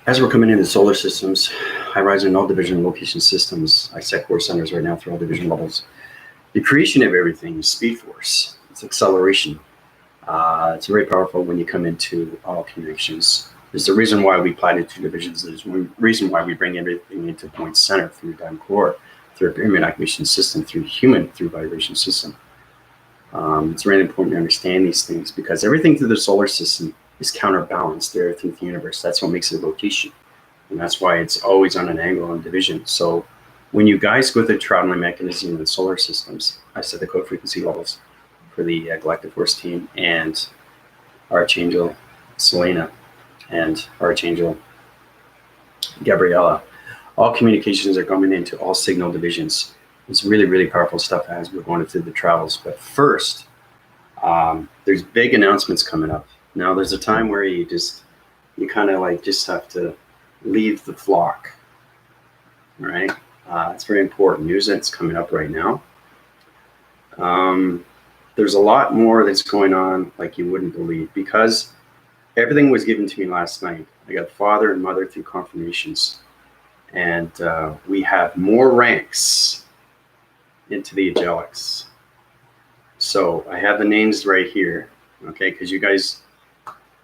As we're coming into solar systems, high rise and null division location systems, I set core centers right now through all division levels. The creation of everything is speed force. It's acceleration. It's very powerful when you come into all connections. There's the reason why we platitude divisions. There's one reason why we bring everything into point center through dime core, through a pyramid activation system, through human, through vibration system. It's really important to understand these things because everything through the solar system is counterbalanced to everything in the universe. That's what makes it a rotation. And that's why it's always on an angle on division. So when you guys go through the traveling mechanism in the solar systems, I set the code frequency levels for the Galactic Force team and Archangel Selena and Archangel Gabriella. All communications are coming into all signal divisions. It's really, really powerful stuff as we're going through the travels. But first, there's big announcements coming up. Now, there's a time where you kind of like just have to leave the flock, right? It's very important news that's coming up right now. There's a lot more that's going on like you wouldn't believe because everything was given to me last night. I got father and mother through confirmations, and we have more ranks into the angelics. So I have the names right here, okay, because you guys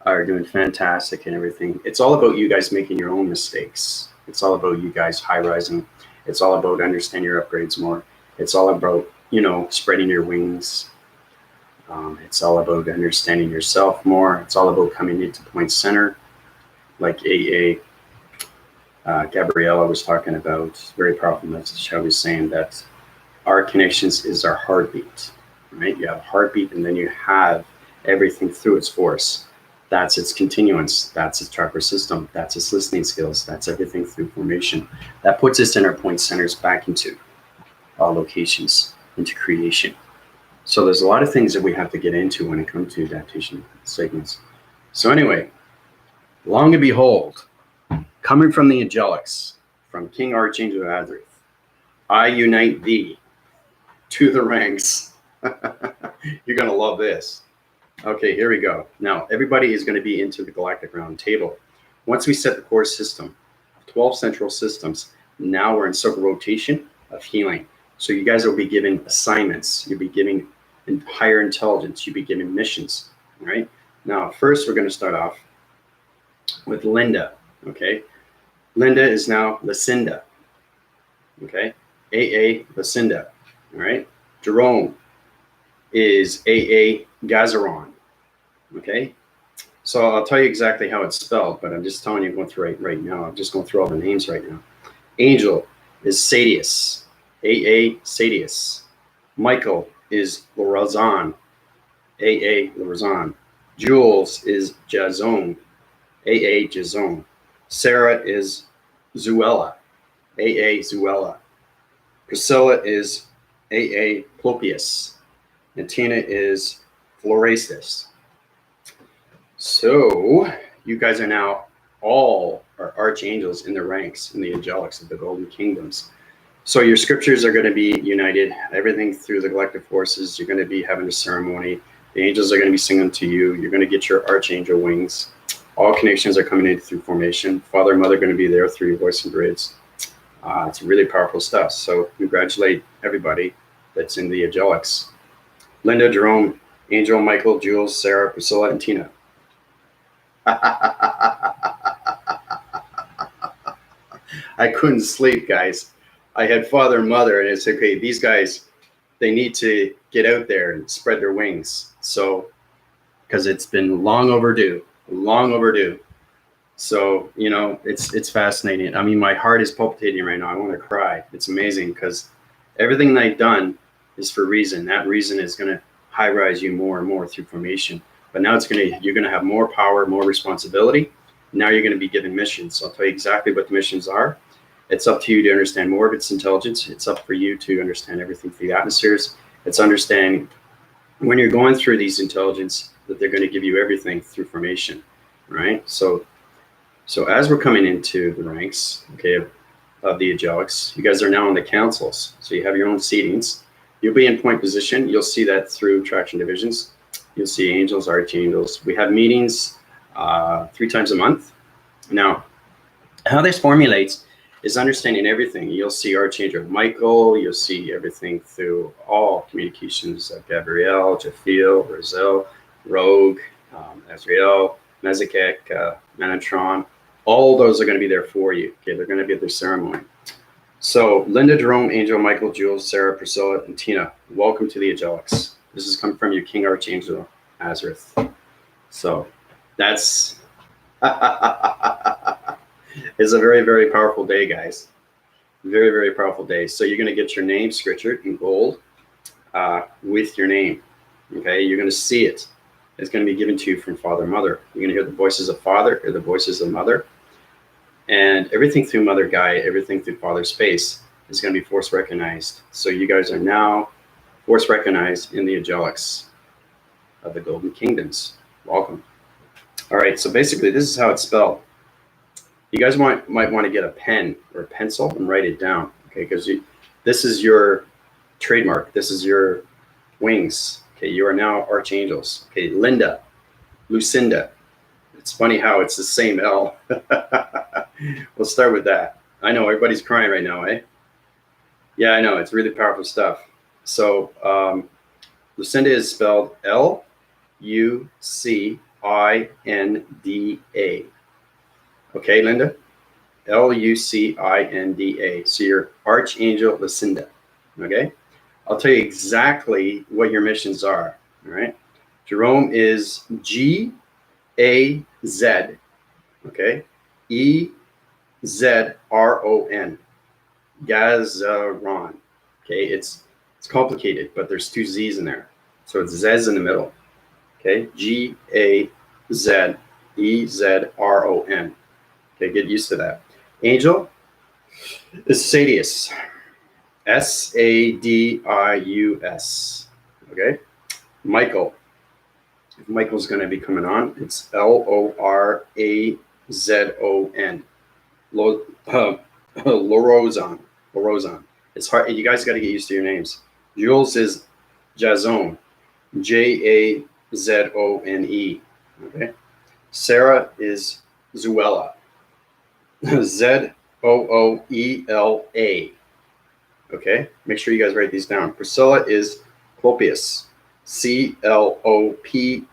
are doing fantastic and everything. It's all about you guys making your own mistakes. It's all about you guys high rising. It's all about understanding your upgrades more. It's all about, you know, spreading your wings. It's all about understanding yourself more. It's all about coming into point center, like Gabriella was talking about. Very powerful message. I was saying that our connections is our heartbeat, right? You have a heartbeat, and then you have everything through its force. That's its continuance. That's its chakra system. That's its listening skills. That's everything through formation. That puts us in our point centers back into all locations, into creation. So there's a lot of things that we have to get into when it comes to adaptation segments. So anyway, long and behold, coming from the angelics, from King Archangel Adrith, I unite thee to the ranks. You're going to love this. Okay, here we go. Now, everybody is going to be into the Galactic Round Table. Once we set the core system, 12 central systems, now we're in circle rotation of healing. So you guys will be given assignments. You'll be giving higher intelligence. You'll be given missions, all right? Now, first, we're going to start off with Linda, okay? Linda is now Lucinda, okay? AA Lucinda, all right? Jerome is AA Gazaron, okay? So I'll tell you exactly how it's spelled, but I'm just telling you going through right now. I'm just going through all the names right now. Angel is Sadius, AA Sadius. Michael is Lorazan, AA Lorazan. Jules is Jazone, AA Jazone. Sarah is Zuella, AA Zuella. Priscilla is AA Plopius. And Tina is Florestus. So you guys are now all are archangels in the ranks in the angelics of the golden kingdoms. So your scriptures are going to be united, everything through the galactic forces. You're going to be having a ceremony. The angels are going to be singing to you. You're going to get your archangel wings. All connections are coming in through formation. Father and mother are going to be there through your voice and grids. It's really powerful stuff. So congratulate everybody that's in the angelics. Linda, Jerome, Angel, Michael, Jules, Sarah, Priscilla, and Tina. I couldn't sleep, guys. I had father and mother, and it's okay. These guys, they need to get out there and spread their wings. So, because it's been long overdue, long overdue. So, you know, it's fascinating. I mean, my heart is palpitating right now. I want to cry. It's amazing because everything that I've done is for a reason. That reason is going to high rise you more and more through formation. But now you're going to have more power, more responsibility. Now you're going to be given missions. So I'll tell you exactly what the missions are. It's up to you to understand more of its intelligence. It's up for you to understand everything through the atmospheres. It's understanding when you're going through these intelligence that they're going to give you everything through formation, right? So as we're coming into the ranks, okay, of the angelics, you guys are now in the councils. So you have your own seatings. You'll be in point position. You'll see that through traction divisions. You'll see angels, archangels. We have meetings 3 times a month. Now, how this formulates is understanding everything. You'll see Archangel Michael. You'll see everything through all communications of Gabriel, Japhiel, Raziel, Rogue, Azrael, Mezekek, Manatron. All those are going to be there for you. Okay, they're going to be at their ceremony. So Linda, Jerome, Angel, Michael, Jules, Sarah, Priscilla, and Tina, welcome to the Angelics. This is coming from your King Archangel, Azareth. So that's it's a very, very powerful day, guys. Very, very powerful day. So you're going to get your name scriptured in gold with your name. Okay, you're going to see it. It's going to be given to you from Father, Mother. You're going to hear the voices of Father, hear the voices of Mother. And everything through Mother Gaia, everything through Father Space is going to be force recognized. So you guys are now force recognized in the Angelics of the Golden Kingdoms. Welcome. All right, so basically this is how it's spelled. You guys might want to get a pen or a pencil and write it down, okay? Because this is your trademark. This is your wings. Okay, you are now archangels. Okay, Linda, Lucinda. It's funny how it's the same L. We'll start with that. I know everybody's crying right now, eh? Yeah, I know. It's really powerful stuff. So Lucinda is spelled Lucinda. Okay, Linda? Lucinda. So you're Archangel Lucinda. Okay? I'll tell you exactly what your missions are. All right? Jerome is Gaz. Okay? Ezron. Gazaron. Okay? It's complicated, but there's 2 Z's in there. So it's Zez in the middle. Okay? Gazezron. Okay, get used to that. Angel is Sadius. Sadius. Okay. Michael. If Michael's going to be coming on, it's Lorazon. Lorozon. It's hard. You guys got to get used to your names. Jules is Jazone. Jazone. Okay. Sarah is Zuela. Zooela. Okay, make sure you guys write these down. Priscilla is Clopius. Clopias.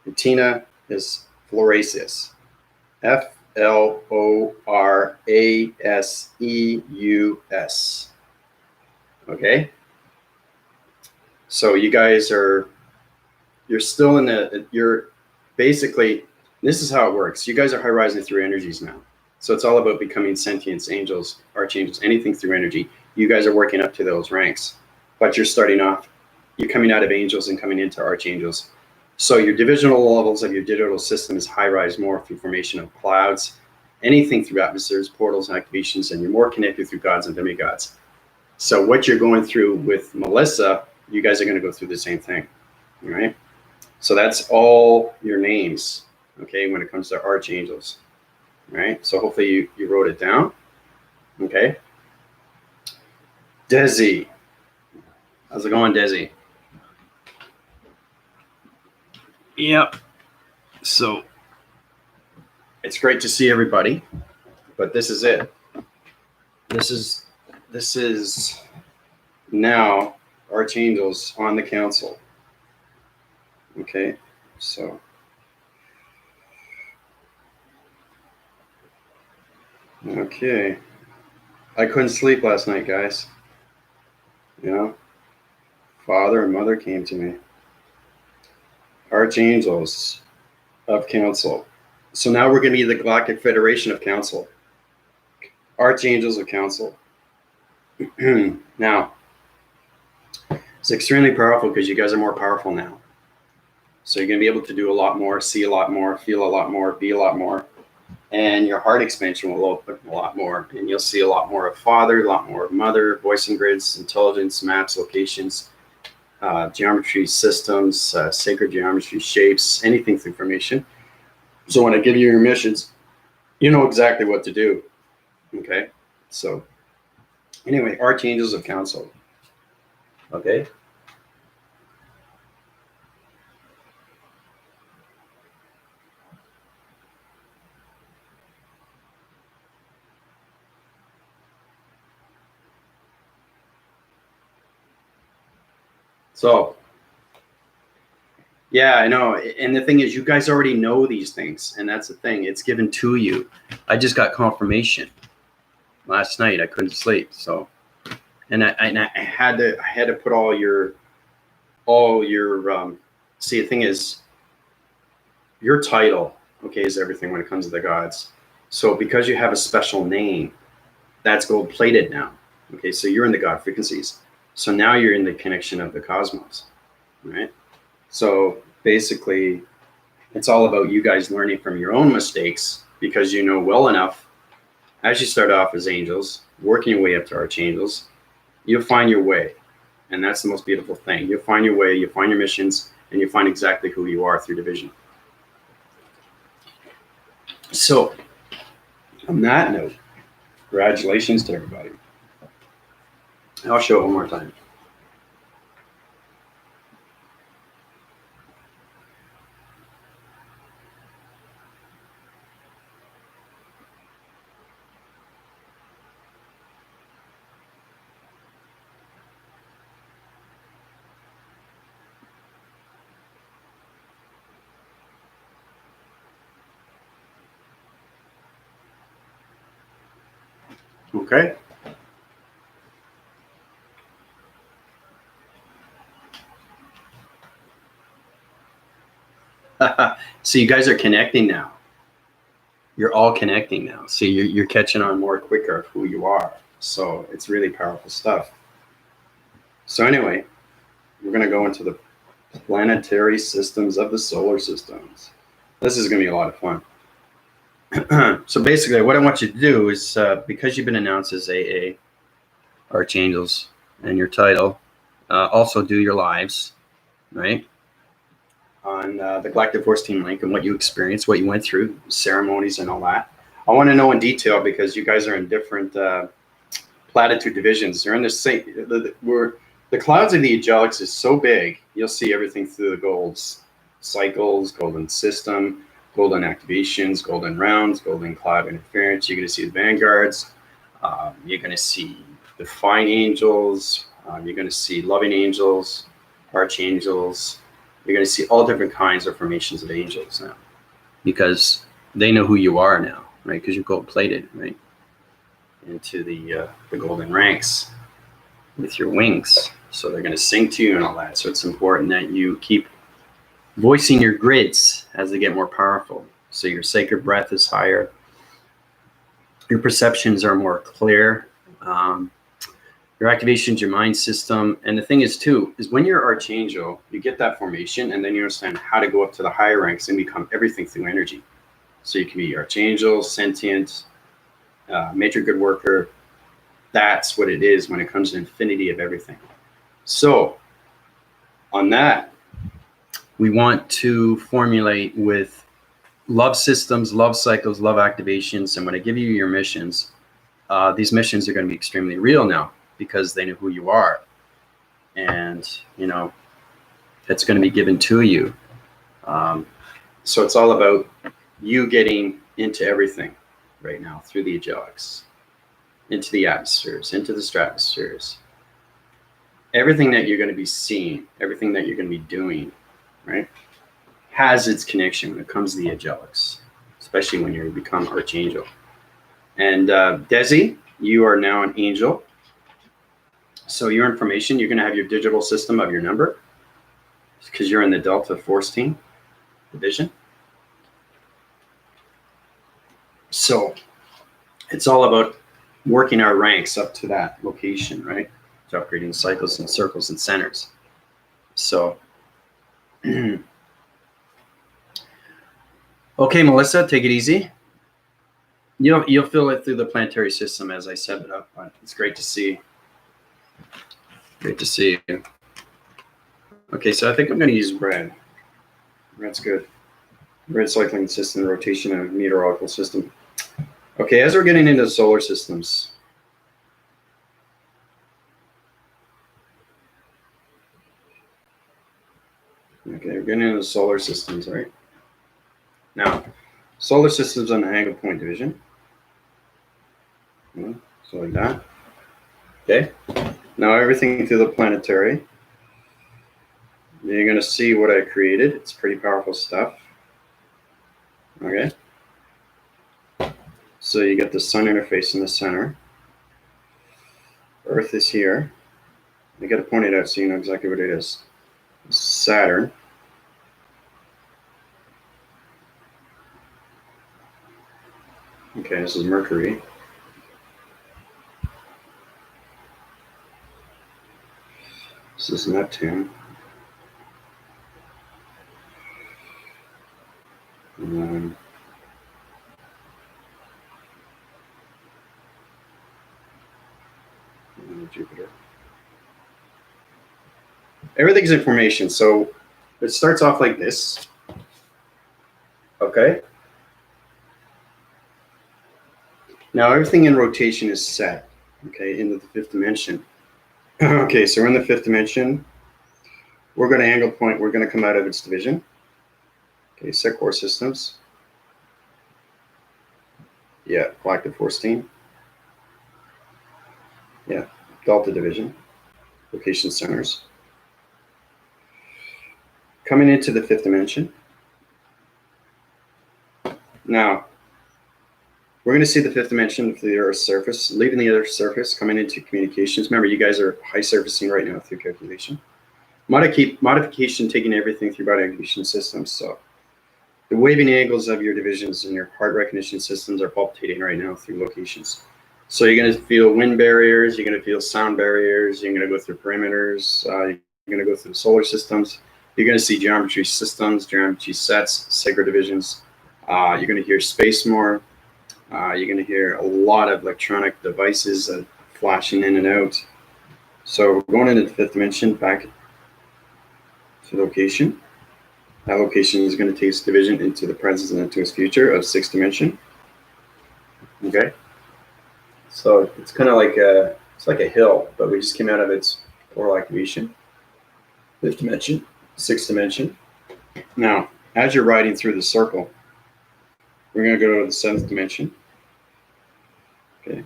And Tina is Floraseus. Floraseus. Okay, so you guys you're still in you're basically, this is how it works. You guys are high rising through energies now. So it's all about becoming sentients, angels, archangels, anything through energy. You guys are working up to those ranks, but you're starting off, you're coming out of angels and coming into archangels. So your divisional levels of your digital system is high rise more through formation of clouds, anything through atmospheres, portals, and activations, and you're more connected through gods and demigods. So what you're going through with Melissa, you guys are going to go through the same thing, all right? So that's all your names, okay, when it comes to archangels, all right? So hopefully you wrote it down, okay? Desi. How's it going, Desi? Yep. So it's great to see everybody, but this is it. This is now archangels on the council. Okay, so okay, I couldn't sleep last night, guys. You know, Father and Mother came to me. Archangels of Council. So now we're going to be the Galactic Federation of Council. Archangels of Council. Now, it's extremely powerful because you guys are more powerful now. So you're going to be able to do a lot more, see a lot more, feel a lot more, be a lot more. And your heart expansion will open a lot more. And you'll see a lot more of Father, a lot more of Mother, voicing grids, intelligence, maps, locations, geometry, systems, sacred geometry, shapes, anything through information. So when I give you your missions, you know exactly what to do. Okay? So Anyway, archangels of counsel. Okay. So, yeah, I know. And the thing is, you guys already know these things. And that's the thing. It's given to you. I just got confirmation last night. I couldn't sleep. So, and I had to put all your, see, the thing is, your title, okay, is everything when it comes to the gods. So because you have a special name, that's gold plated now. Okay, so you're in the God frequencies. So now you're in the connection of the cosmos, right? So basically, it's all about you guys learning from your own mistakes because you know well enough as you start off as angels, working your way up to archangels, you'll find your way. And that's the most beautiful thing. You'll find your way, you'll find your missions, and you'll find exactly who you are through division. So, on that note, congratulations to everybody. I'll show it one more time. Okay. So you guys are connecting now. You're all connecting now. So you're catching on more quicker of who you are. So it's really powerful stuff. So anyway, we're going to go into the planetary systems of the solar systems. This is going to be a lot of fun. So basically, what I want you to do is, because you've been announced as AA, Archangels, and your title, also do your lives, right? On the Galactic Force Team link and what you experienced, what you went through, ceremonies and all that. I want to know in detail because you guys are in different platitude divisions. They're in the same, the clouds of the angelics is so big, you'll see everything through the golds, cycles, golden system, golden activations, golden rounds, golden cloud interference. You're going to see the vanguards. You're going to see the fine angels. You're going to see loving angels, archangels. You're going to see all different kinds of formations of angels now because they know who you are now, right? Because you're gold plated, right? Into the golden ranks with your wings. So they're going to sing to you and all that. So it's important that you keep voicing your grids as they get more powerful. So your sacred breath is higher. Your perceptions are more clear. Your activations, your mind system. And the thing is too, is when you're archangel, you get that formation and then you understand how to go up to the higher ranks and become everything through energy. So you can be archangel, sentient, major good worker. That's what it is when it comes to infinity of everything. So on that, we want to formulate with love systems, love cycles, love activations. And when I give you your missions, these missions are going to be extremely real now because they know who you are. And, you know, it's going to be given to you. So it's all about you getting into everything right now through the angelics, into the atmospheres, into the stratospheres. Everything that you're going to be seeing, everything that you're going to be doing, right, has its connection when it comes to the angelics, especially when you become archangel. And Desi, you are now an angel. So your information, you're going to have your digital system of your number because you're in the Delta Force Team division. So it's all about working our ranks up to that location, right? To upgrading cycles and circles and centers. So, okay, Melissa, take it easy. You'll feel it through the planetary system as I set it up. But it's great to see. Great to see you. Okay, so I think I'm going to use red. Red's good. Red cycling system, rotation of meteorological system. Okay, as we're getting into solar systems, Okay, we're getting into the solar systems, right? Now, solar systems on the angle point division. So like that. Okay. Now everything through the planetary. You're going to see what I created. It's pretty powerful stuff. Okay. So you get the sun interface in the center. Earth is here. I got to point it out so you know exactly what it is. Saturn. Okay, this is Mercury. This is Neptune. And Jupiter. Everything's information. So it starts off like this. Okay. Now everything in rotation is set. Okay, into the fifth dimension. Okay, so we're in the fifth dimension. We're going to angle point. We're going to come out of its division. Okay, set core systems. Yeah, collective force team. Yeah, delta division. Location centers. Coming into the fifth dimension. Now, we're going to see the fifth dimension through the Earth's surface, leaving the Earth's surface, coming into communications. Remember, you guys are high surfacing right now through calculation. Modification, taking everything through body activation systems. So the waving angles of your divisions and your heart recognition systems are palpitating right now through locations. So you're going to feel wind barriers, you're going to feel sound barriers, you're going to go through perimeters, you're going to go through the solar systems, you're going to see geometry systems, geometry sets, sacred divisions, you're going to hear space more, you're going to hear a lot of electronic devices flashing in and out. So we're going into the fifth dimension, back to location. That location is going to take its division into the present and into its future of sixth dimension. Okay. So it's kind of like it's like a hill, but we just came out of its oral activation. Fifth dimension, sixth dimension. Now, as you're riding through the circle, we're going to go to the seventh dimension. Okay.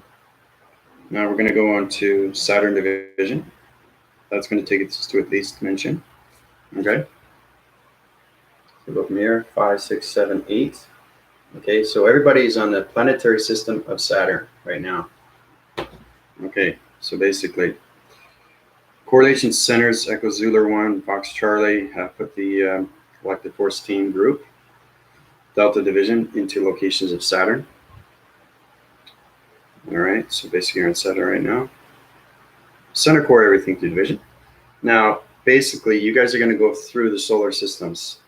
Now we're going to go on to Saturn division. That's going to take us to its eighth dimension. Okay. So go from here, 5, 6, 7, 8. Okay, so everybody's on the planetary system of Saturn right now. Okay, so basically, correlation centers, Echo ZOOLER 1, Fox Charlie, have put the collective force team group, Delta division, into locations of Saturn. All right, so basically you're on Saturn right now. Center core everything through division. Now, basically, you guys are going to go through the solar systems.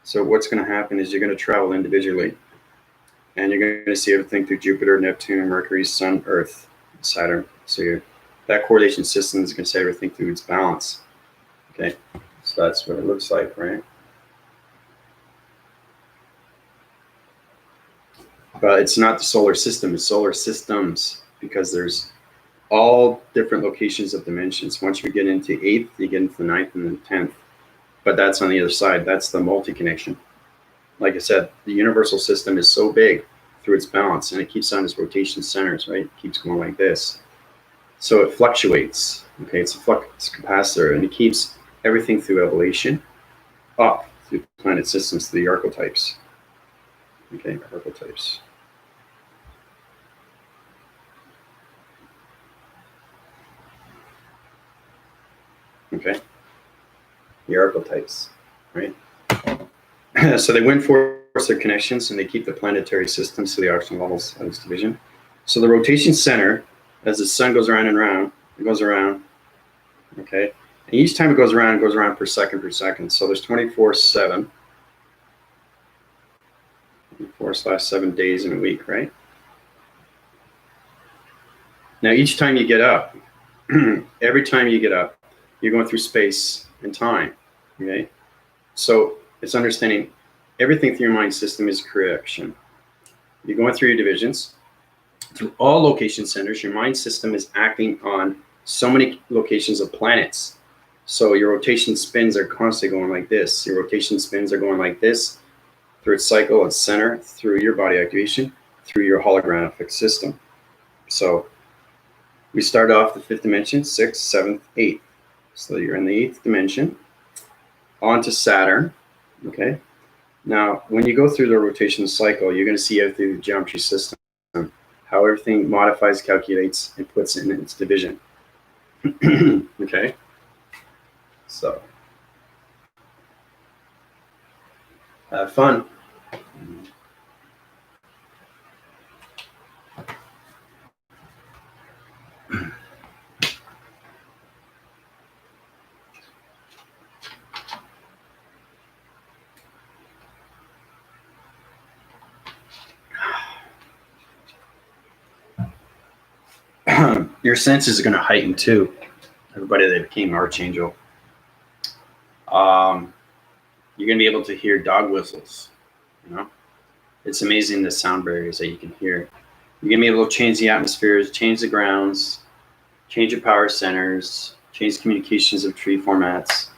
So what's going to happen is you're going to travel individually, and you're going to see everything through Jupiter, Neptune, Mercury, Sun, Earth, Saturn. So that correlation system is going to say everything through its balance. Okay, so that's what it looks like, right? But it's not the solar system, it's solar systems, because there's all different locations of dimensions. Once you get into eighth, you get into the ninth and the 10th. But that's on the other side. That's the multi-connection. Like I said, the universal system is so big through its balance, and it keeps on its rotation centers, right? It keeps going like this. So it fluctuates. Okay, it's a flux capacitor, and it keeps everything through evolution up through planet systems to the archetypes. Okay, archetypes. Okay, the archetypes, right? So they reinforce their connections, and they keep the planetary systems to the oxygen levels of its division. So the rotation center, as the sun goes around and around, it goes around, okay? And each time it goes around per second. So there's 24/7, 24/7 days in a week, right? Now, each time you get up, every time you get up, you're going through space and time, okay? So it's understanding everything through your mind system is correction. You're going through your divisions. Through all location centers, your mind system is acting on so many locations of planets. So your rotation spins are constantly going like this. Your rotation spins are going like this through its cycle, its center, through your body activation, through your holographic system. So we start off the 5th dimension, 6th, 7th, 8th. So you're in the 8th dimension, onto Saturn, okay? Now, when you go through the rotation cycle, you're going to see out through the geometry system how everything modifies, calculates, and puts in its division. Okay? So, have fun. Your senses are going to heighten too. Everybody that became Archangel. You're going to be able to hear dog whistles. You know, it's amazing the sound barriers that you can hear. You're going to be able to change the atmospheres, change the grounds, change your power centers, change communications of tree formats.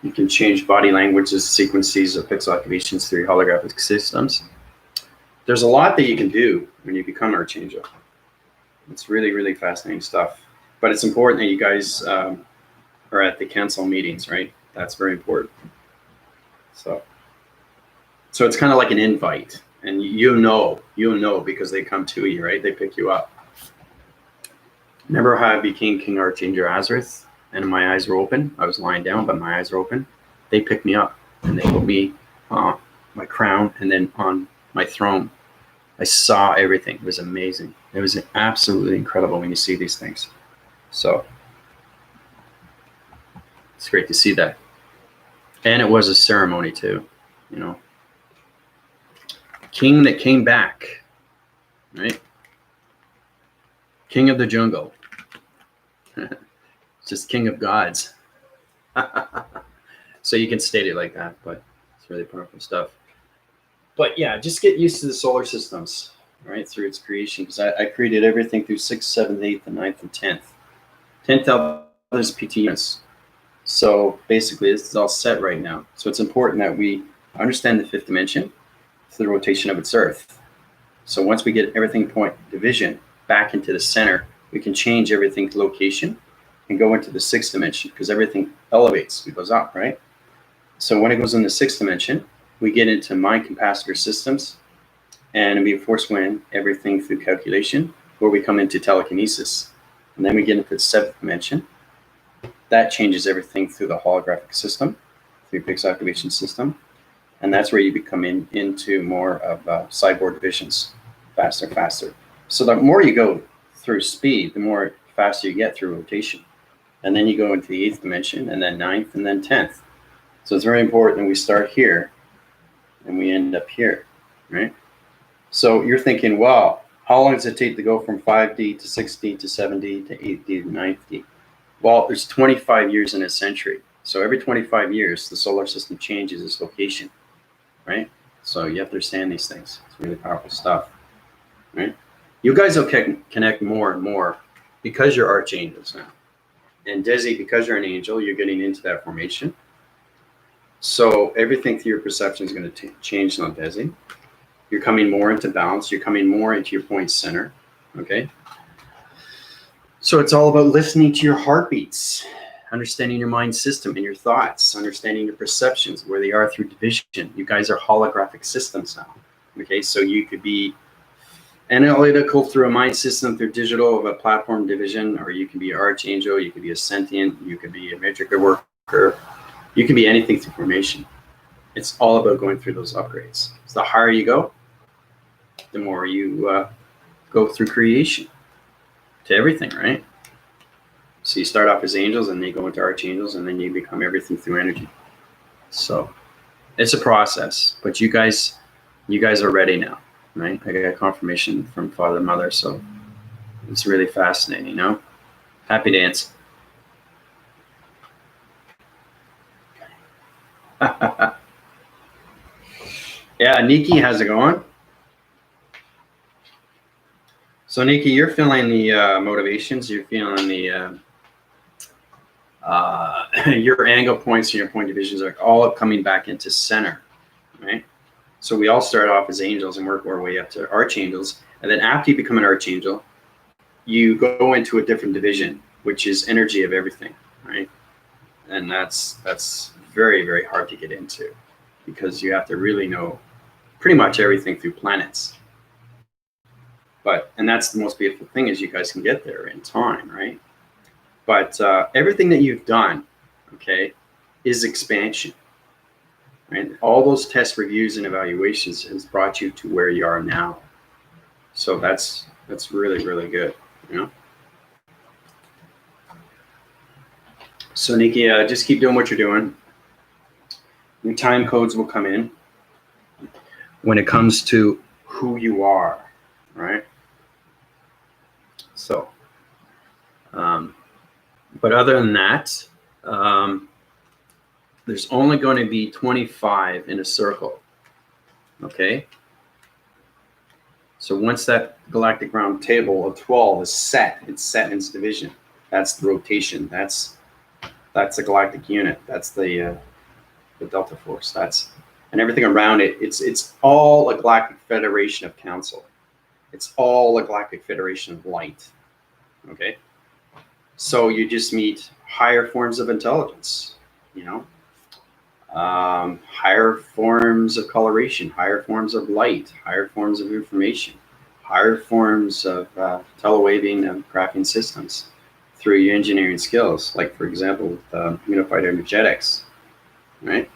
You can change body languages, sequences of pixel activations through your holographic systems. There's a lot that you can do when you become Archangel. It's really, really fascinating stuff. But it's important that you guys are at the council meetings, right? That's very important. So it's kind of like an invite, and you'll know because they come to you, right? They pick you up. Remember how I became King Archangel Azareth, and my eyes were open? I was lying down, but my eyes were open. They picked me up, and they put me on my crown, and then on my throne. I saw everything. It was amazing. It was absolutely incredible when you see these things. So it's great to see that. And it was a ceremony too, you know. King that came back, right? King of the jungle. Just king of gods. So you can state it like that, but it's really powerful stuff. But yeah, just get used to the solar systems, right, through its creation, because I created everything through 6th, 7th, 8th, and 9th, and 10th. 10th others PT units. So basically, this is all set right now. So it's important that we understand the 5th dimension through the rotation of its Earth. So once we get everything point division back into the center, we can change everything to location and go into the 6th dimension, because everything elevates, it goes up, right? So when it goes in the 6th dimension, we get into mind capacitor systems, and we force wind everything through calculation, where we come into telekinesis. And then we get into the 7th dimension. That changes everything through the holographic system, through pixel activation system. And that's where you become into more of cyborg divisions, faster. So the more you go through speed, the more faster you get through rotation. And then you go into the 8th dimension, and then 9th, and then 10th. So it's very important that we start here and we end up here, right? So you're thinking, wow, how long does it take to go from 5D to 6D to 7D to 8D to 9D? Well, there's 25 years in a century. So every 25 years, the solar system changes its location, right? So you have to understand these things. It's really powerful stuff, right? You guys will connect more and more because you're archangels now. And Desi, because you're an angel, you're getting into that formation. So everything through your perception is going to change now, Desi. You're coming more into balance. You're coming more into your point center, okay? So it's all about listening to your heartbeats, understanding your mind system and your thoughts, understanding your perceptions, where they are through division. You guys are holographic systems now, okay? So you could be analytical through a mind system, through digital of a platform division, or you can be an archangel, you could be a sentient, you could be a matrix worker, you can be anything through formation. It's all about going through those upgrades. So the higher you go, the more you go through creation to everything, right? So you start off as angels, and then you go into archangels, and then you become everything through energy. So it's a process, but you guys are ready now, right? I got confirmation from Father and Mother, so it's really fascinating, you know? Happy dance. Yeah, Nikki, how's it going? So Nikki, you're feeling the motivations, you're feeling the your angle points and your point divisions are all coming back into center, right? So we all start off as angels and work our way up to archangels. And then after you become an archangel, you go into a different division, which is energy of everything, right? And that's very, very hard to get into because you have to really know pretty much everything through planets. And that's the most beautiful thing is you guys can get there in time, right? But everything that you've done, okay, is expansion, right? All those test reviews and evaluations has brought you to where you are now. So that's really, really good, you know? So Nikki, just keep doing what you're doing. Your time codes will come in when it comes to who you are, right? So, but other than that, there's only going to be 25 in a circle, okay? So once that galactic round table of 12 is set, it's set in its division. That's the rotation. That's a galactic unit. That's the Delta Force. And everything around it. It's all a galactic federation of council. It's all a galactic federation of light. Okay. So you just meet higher forms of intelligence. You know, higher forms of coloration, higher forms of light, higher forms of information, higher forms of telewaving and graphing systems through your engineering skills, like for example with unified energetics, right?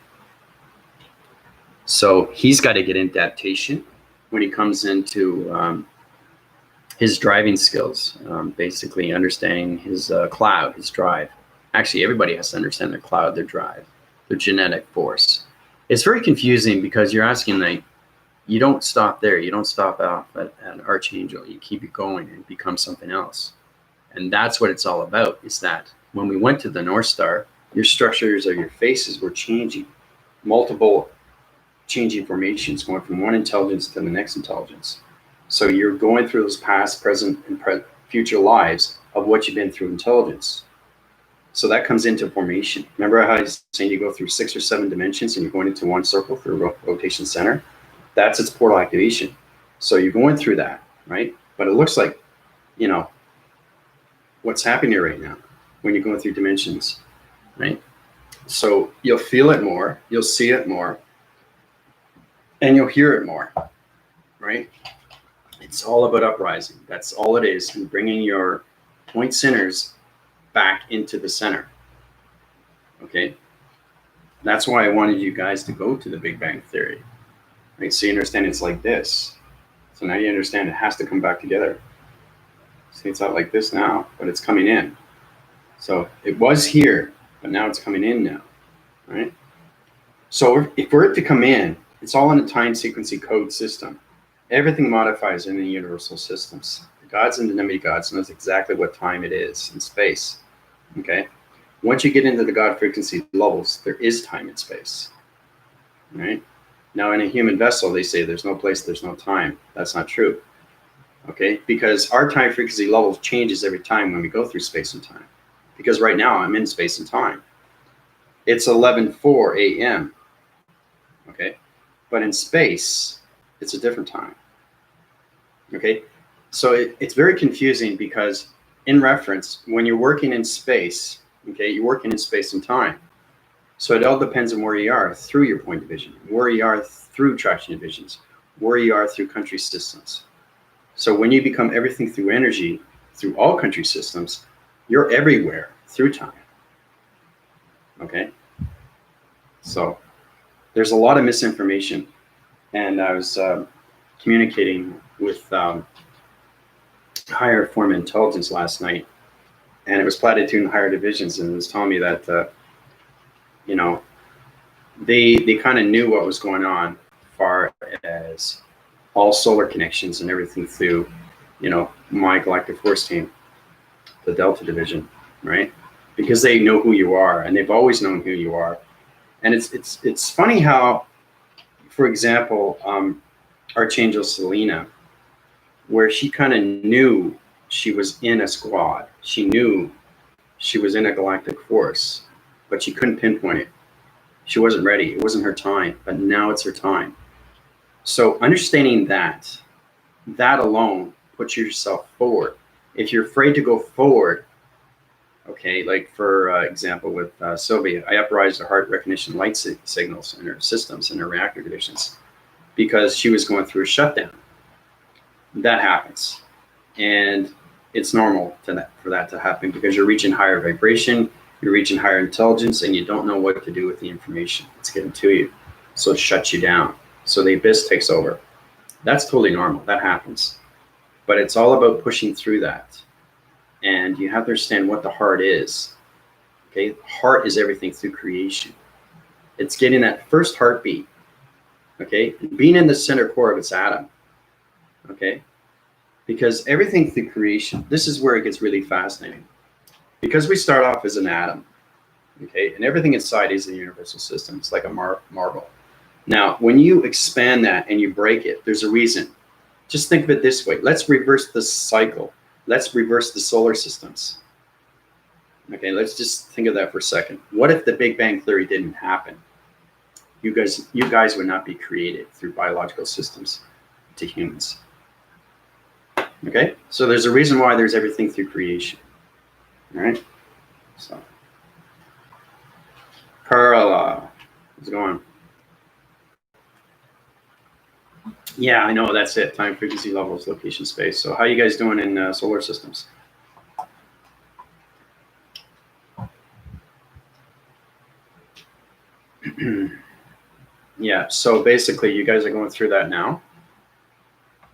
So he's got to get adaptation when he comes into his driving skills, basically understanding his cloud, his drive. Actually, everybody has to understand their cloud, their drive, their genetic force. It's very confusing because you're asking, like, you don't stop there. You don't stop off at an archangel. You keep it going and become something else. And that's what it's all about, is that when we went to the North Star, your structures or your faces were changing, multiple changing formations, going from one intelligence to the next intelligence. So you're going through those past, present, and future lives of what you've been through intelligence. So that comes into formation. Remember how I was saying you go through 6 or 7 dimensions and you're going into one circle through rotation center? That's its portal activation. So you're going through that, right? But it looks like, you know, what's happening here right now when you're going through dimensions, right? So you'll feel it more, you'll see it more, and you'll hear it more, right? It's all about uprising. That's all it is, and bringing your point centers back into the center, okay? That's why I wanted you guys to go to the Big Bang Theory, right? So you understand it's like this. So now you understand it has to come back together. See, it's not like this now, but it's coming in. So it was here, but now it's coming in now, right? So if for it to come in, it's all in a time sequencing code system. Everything modifies in the universal systems. The gods and the demigods knows exactly what time it is in space, okay? Once you get into the God frequency levels, there is time and space, right? Now in a human vessel, they say there's no place, there's no time. That's not true, okay? Because our time frequency level changes every time when we go through space and time. Because right now I'm in space and time. It's 11:04 a.m., okay? But in space, it's a different time, okay? So it's very confusing because in reference, when you're working in space, okay, you're working in space and time. So it all depends on where you are through your point division, where you are through traction divisions, where you are through country systems. So when you become everything through energy, through all country systems, you're everywhere through time, okay? So there's a lot of misinformation. And I was communicating with higher form of intelligence last night, and it was platitude and higher divisions, and it was telling me that you know, they kind of knew what was going on as far as all solar connections and everything through, you know, my galactic force team, the Delta division, right? Because they know who you are, and they've always known who you are. And it's funny how, for example, Archangel Selena, where she kind of knew she was in a squad. She knew she was in a galactic force, but she couldn't pinpoint it. She wasn't ready. It wasn't her time, but now it's her time. So understanding that alone puts yourself forward. If you're afraid to go forward, okay, like for example with Sylvia, I uprised the heart recognition light signals in her systems in her reactor conditions because she was going through a shutdown. That happens, and it's normal for that to happen because you're reaching higher vibration, you're reaching higher intelligence, and you don't know what to do with the information. It's getting to you, so it shuts you down. So the abyss takes over. That's totally normal. That happens, but it's all about pushing through that. And you have to understand what the heart is. Okay, heart is everything through creation. It's getting that first heartbeat. Okay, being in the center core of its atom. Okay, because everything through creation. This is where it gets really fascinating. Because we start off as an atom. Okay, and everything inside is a universal system. It's like a marble. Now, when you expand that and you break it, there's a reason. Just think of it this way. Let's reverse the cycle. Let's reverse the solar systems. Okay, let's just think of that for a second. What if the Big Bang Theory didn't happen? You guys would not be created through biological systems to humans. Okay, so there's a reason why there's everything through creation. All right, so Carla, how's it going? Yeah, I know, that's it. Time, frequency, levels, location, space. So how you guys doing in solar systems? Yeah, so basically you guys are going through that now.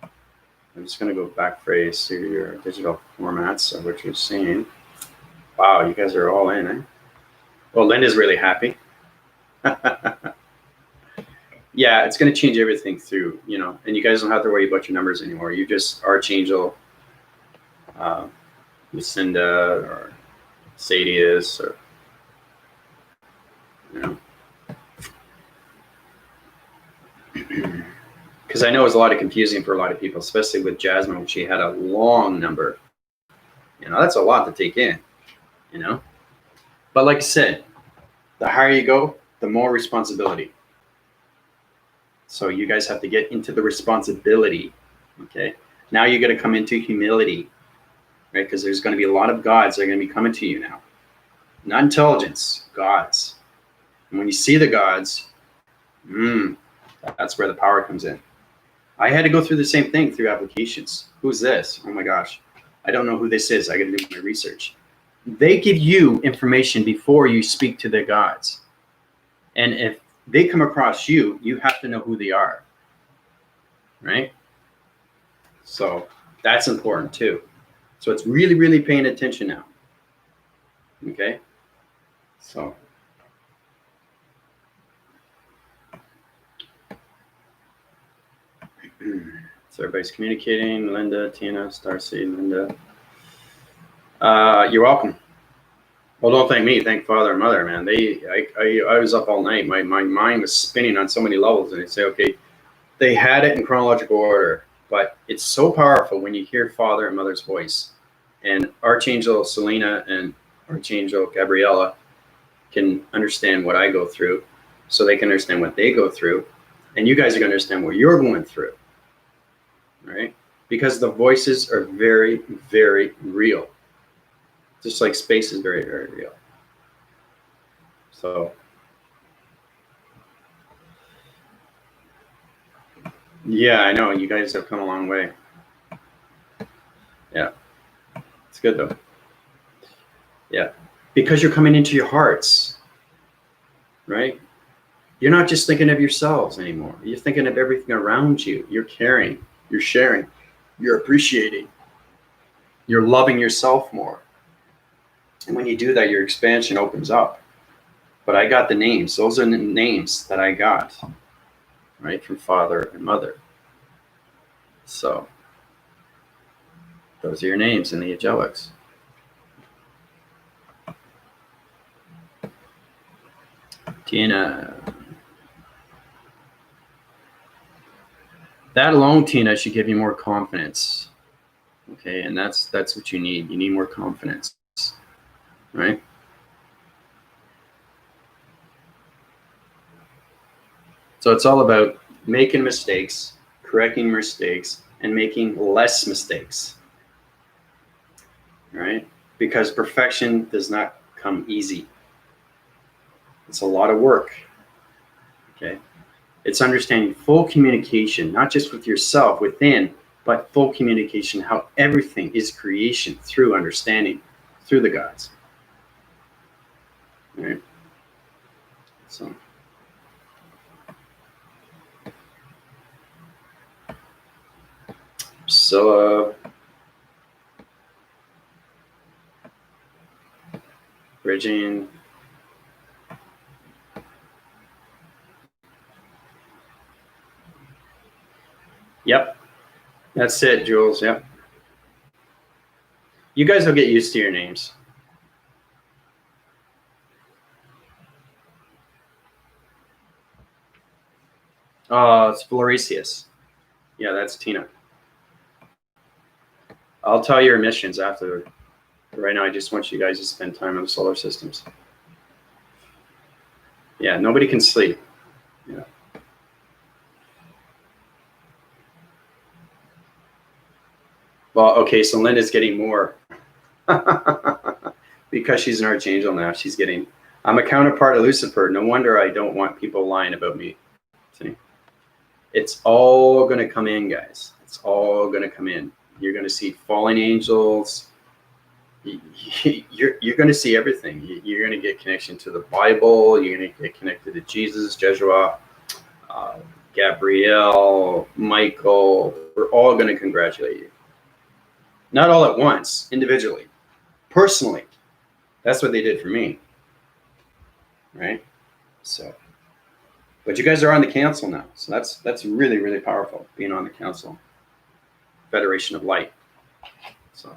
I'm just going to go back phrase to your digital formats of what you're seeing. Wow, you guys are all in, eh? Well, Linda's really happy. Yeah, it's going to change everything through, you know, and you guys don't have to worry about your numbers anymore. You just Archangel, Lucinda, or Sadius, or, you know. Because I know it was a lot of confusing for a lot of people, especially with Jasmine, when she had a long number. You know, that's a lot to take in, you know. But like I said, the higher you go, the more responsibility. So you guys have to get into the responsibility, okay? Now you got to come into humility, right? Because there's going to be a lot of gods that are going to be coming to you now. Not intelligence, gods. And when you see the gods, that's where the power comes in. I had to go through the same thing through applications. Who's this? Oh my gosh. I don't know who this is. I got to do my research. They give you information before you speak to the gods. And if they come across you, you have to know who they are, right? So that's important too. So it's really, really paying attention now. Okay. So. So everybody's communicating. Linda, Tina, Starseed, Linda. You're welcome. Well, don't thank me. Thank Father and Mother, man. I was up all night. My mind was spinning on so many levels, and they say, okay, they had it in chronological order, but it's so powerful when you hear Father and Mother's voice. And Archangel Selena and Archangel Gabriella can understand what I go through, so they can understand what they go through, and you guys are going to understand what you're going through, right? Because the voices are very, very real. Just like space is very, very real. So, yeah, I know. You guys have come a long way. Yeah. It's good, though. Yeah. Because you're coming into your hearts, right? You're not just thinking of yourselves anymore. You're thinking of everything around you. You're caring. You're sharing. You're appreciating. You're loving yourself more. And when you do that, your expansion opens up. But I got the names. Those are the names that I got, right, from Father and Mother. So those are your names in the angelics. Tina. That alone, Tina, should give you more confidence. Okay, and that's what you need. You need more confidence. right? So it's all about making mistakes, correcting mistakes, and making less mistakes, right? Because perfection does not come easy. It's a lot of work, okay? It's understanding full communication, not just with yourself within, but full communication, how everything is creation through understanding, through the gods, right? So bridging. Yep, that's it, Jules. Yep. You guys will get used to your names. It's Floresius. Yeah, that's Tina. I'll tell your missions after. Right now, I just want you guys to spend time on the solar systems. Yeah, nobody can sleep. Yeah. Well, okay, so Linda's getting more. Because she's an archangel now, she's getting. I'm a counterpart of Lucifer. No wonder I don't want people lying about me. See? It's all going to come in, guys. It's all going to come in. You're going to see fallen angels. You're going to see everything. You're going to get connection to the Bible. You're going to get connected to Jesus, Jeshua, Gabriel, Michael. We're all going to congratulate you. Not all at once, individually, personally. That's what they did for me, right? So, but you guys are on the council now, so that's really, really powerful, being on the council, Federation of Light. So,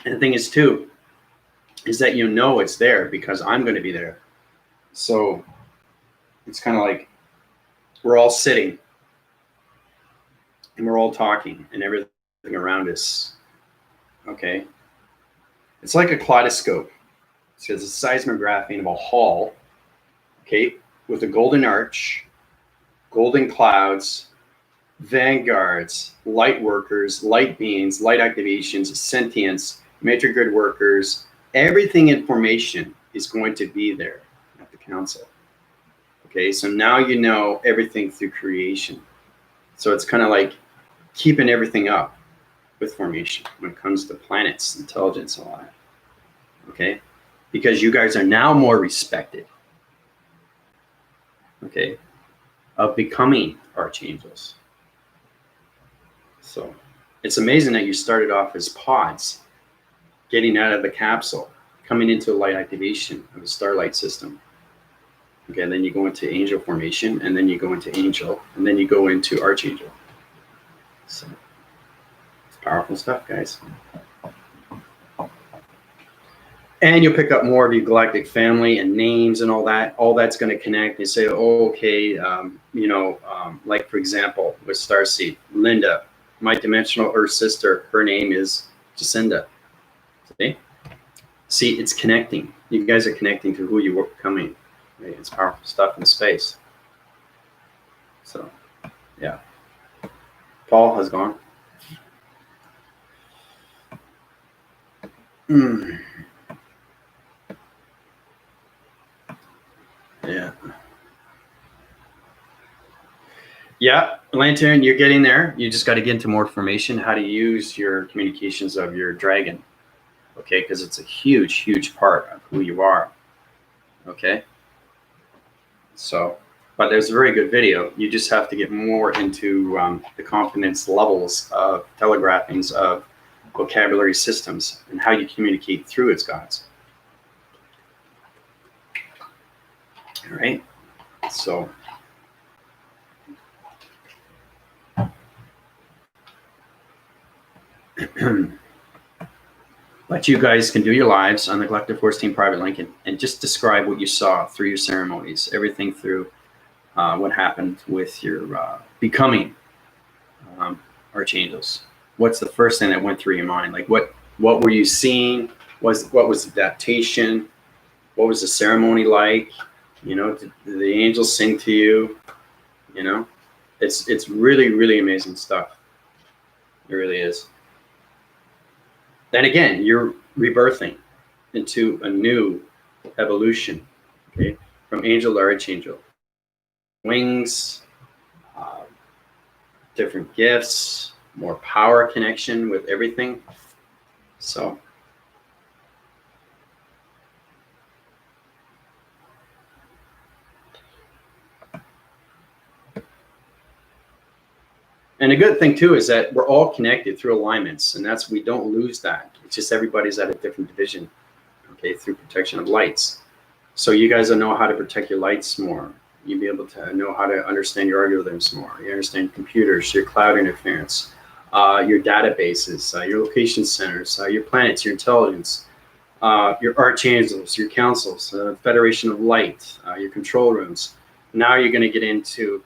and the thing is too, is that you know it's there because I'm going to be there. So it's kind of like we're all sitting and we're all talking and everything around us. Okay, it's like a kaleidoscope. So it's a seismographing of a hall, okay, with a golden arch, golden clouds, vanguards, light workers, light beings, light activations, sentience, matrigrid workers. Everything in formation is going to be there at the council. Okay, so now you know everything through creation. So it's kind of like keeping everything up with formation when it comes to planets, intelligence, and all that. Okay, because you guys are now more respected. Okay, of becoming archangels. So it's amazing that you started off as pods, getting out of the capsule, coming into light activation of the starlight system. Okay, and then you go into angel formation, and then you go into angel, and then you go into archangel. So it's powerful stuff, guys. And you'll pick up more of your galactic family and names and all that. All that's going to connect. You say, oh, okay, like for example, with Starseed, Linda, my dimensional Earth sister, her name is Jacinda. See, it's connecting. You guys are connecting to who you are becoming. Right? It's powerful stuff in space. So, yeah. Paul has gone. Yeah. Yeah, Lantern, you're getting there. You just got to get into more information, how to use your communications of your dragon. Okay, because it's a huge, huge part of who you are. Okay. So, but there's a very good video. You just have to get more into the confidence levels of telegraphings of vocabulary systems and how you communicate through its gods. All right. So, but you guys can do your lives on the Collective Force Team private link and just describe what you saw through your ceremonies, everything through what happened with your becoming archangels. What's the first thing that went through your mind? Like what What were you seeing? What was adaptation? What was the ceremony like? You know, did the angels sing to you? You know, it's really, really amazing stuff. It really is. Then again, you're rebirthing into a new evolution, okay, from angel to archangel. Wings, uh, different gifts, more power connection with everything. So, and a good thing too is that we're all connected through alignments, and that's, we don't lose that. It's just everybody's at a different division, okay, through protection of lights. So you guys will know how to protect your lights more. You'll be able to know how to understand your algorithms more. You understand computers, your cloud interference, your databases, your location centers, your planets, your intelligence, your archangels, your councils, Federation of Light, your control rooms. Now you're going to get into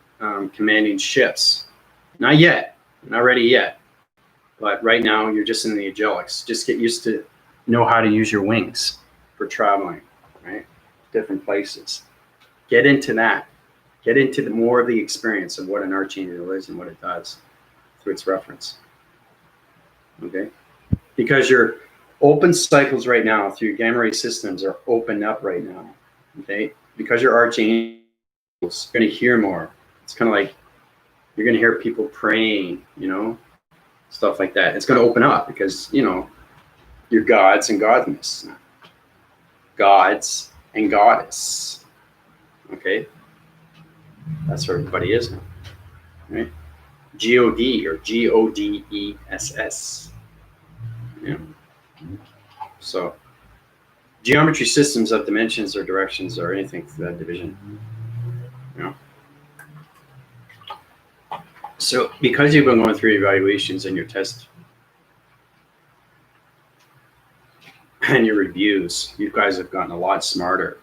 commanding ships. Not yet, not ready yet. But right now you're just in the angelics. Just get used to know how to use your wings for traveling, right? Different places. Get into that. Get into the more of the experience of what an archangel is and what it does through its reference. Okay? Because your open cycles right now through your gamma ray systems are opened up right now. Okay? Because your archangels are going to hear more. It's kind of like you're going to hear people praying, you know, stuff like that. It's going to open up because, you know, you're gods and godness. Gods and goddess. Okay? That's where everybody is now. Right? G-O-D or G-O-D-E-S-S. Yeah. So geometry systems of dimensions or directions or anything through that division. You know? So because you've been going through evaluations and your test and your reviews, you guys have gotten a lot smarter.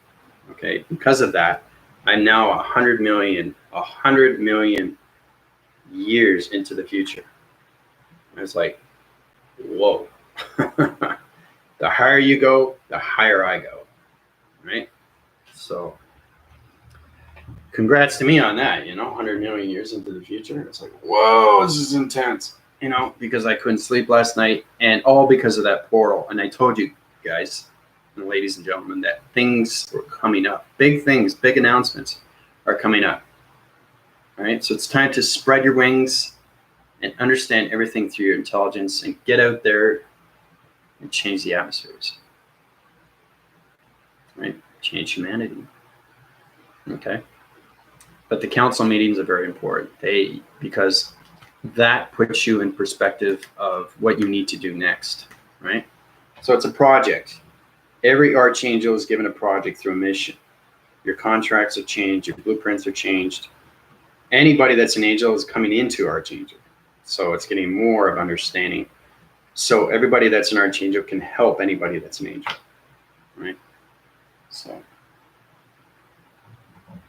Okay, because of that, I'm now 100 million years into the future. And it's like, whoa. The higher you go, the higher I go, right? So congrats to me on that, you know, 100 million years into the future. It's like, whoa, this is intense, you know, because I couldn't sleep last night, and all because of that portal. And I told you guys, and ladies and gentlemen, that things were coming up. Big things, big announcements are coming up. All right, so it's time to spread your wings and understand everything through your intelligence and get out there and change the atmospheres. Right? Change humanity. Okay. But the council meetings are very important. Because that puts you in perspective of what you need to do next. Right? So it's a project. Every archangel is given a project through a mission. Your contracts are changed, your blueprints are changed. Anybody that's an angel is coming into archangel. So it's getting more of understanding. So everybody that's an archangel can help anybody that's an angel. Right? So,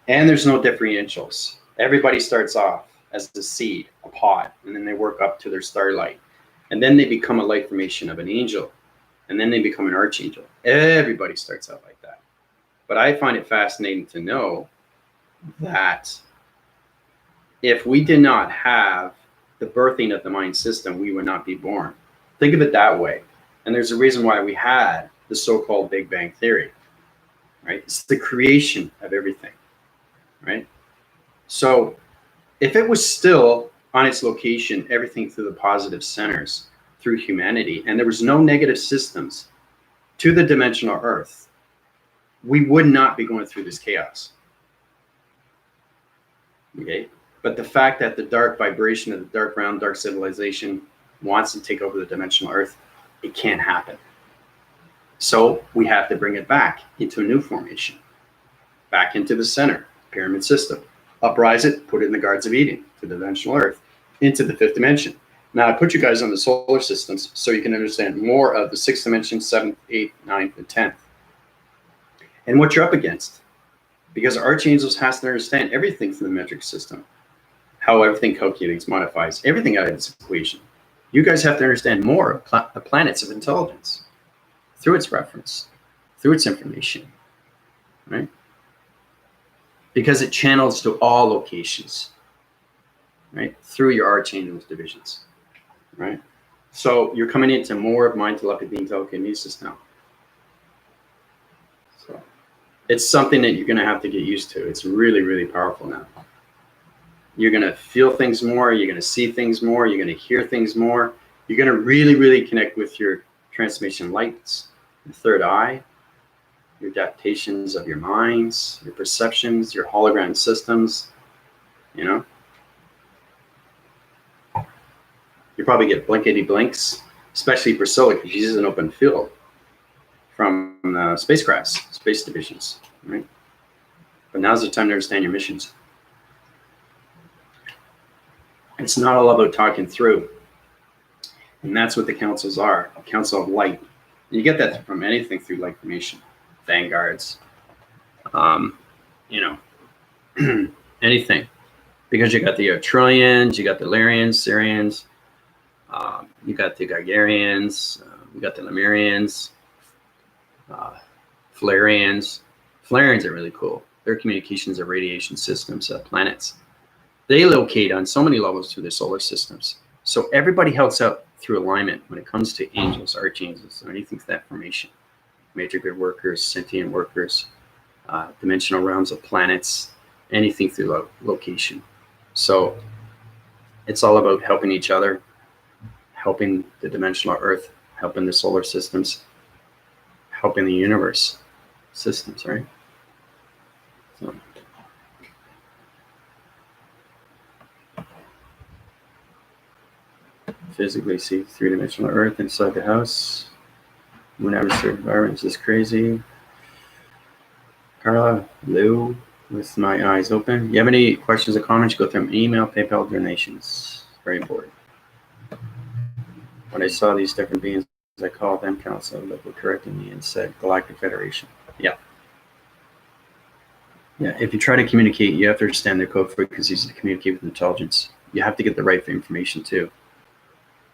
and there's no differentials. Everybody starts off as a seed, a pod, and then they work up to their starlight. And then they become a light formation of an angel. And then they become an archangel. Everybody starts out like that. But I find it fascinating to know that if we did not have the birthing of the mind system, we would not be born. Think of it that way. And there's a reason why we had the so-called Big Bang Theory, right? It's the creation of everything, right? So if it was still on its location, everything through the positive centers, through humanity, and there was no negative systems to the dimensional earth, we would not be going through this chaos. Okay? But the fact that the dark vibration of the dark realm, dark civilization wants to take over the dimensional earth, it can't happen. So we have to bring it back into a new formation, back into the center, pyramid system. Uprise it, put it in the Gardens of Eden, to the dimensional earth, into the fifth dimension. Now I put you guys on the solar systems so you can understand more of the sixth dimension, seventh, eighth, ninth, and 10th. And what you're up against. Because archangels has to understand everything through the metric system. How everything calculates, modifies everything out of its equation. You guys have to understand more of the planets of intelligence through its reference, through its information, right? Because it channels to all locations, right? Through your archangels divisions, right? So you're coming into more of mind, telepathy, and telekinesis now. So it's something that you're going to have to get used to. It's really, really powerful now. You're going to feel things more. You're going to see things more. You're going to hear things more. You're going to really, really connect with your transformation lights, your third eye, your adaptations of your minds, your perceptions, your hologram systems, you know. You probably get blinkety blinks, especially Priscilla, because she's an open field from spacecrafts, space divisions, right? But now's the time to understand your missions. It's not all about talking through. And that's what the councils are, a council of light. You get that from anything through light formation, vanguards, you know, anything. Because you got the Trillians, you got the Lyrians, Syrians, you got the Gigarians, you got the Lemurians, Flarians. Flarians are really cool. Their communications of radiation systems, planets. They locate on so many levels through the solar systems. So everybody helps out through alignment when it comes to angels, archangels, or anything to that formation. Major good workers, sentient workers, dimensional realms of planets, anything through location. So it's all about helping each other, helping the dimensional Earth, helping the solar systems, helping the universe systems, right? So. Physically see three-dimensional Earth inside the house. Moon atmosphere environment is crazy. Carla, Lou, with my eyes open. You have any questions or comments? Go through email, PayPal, donations. Very important. When I saw these different beings, I called them council that were correcting me and said Galactic Federation. Yeah. Yeah. If you try to communicate, you have to understand their code frequencies to communicate with intelligence. You have to get the right information too.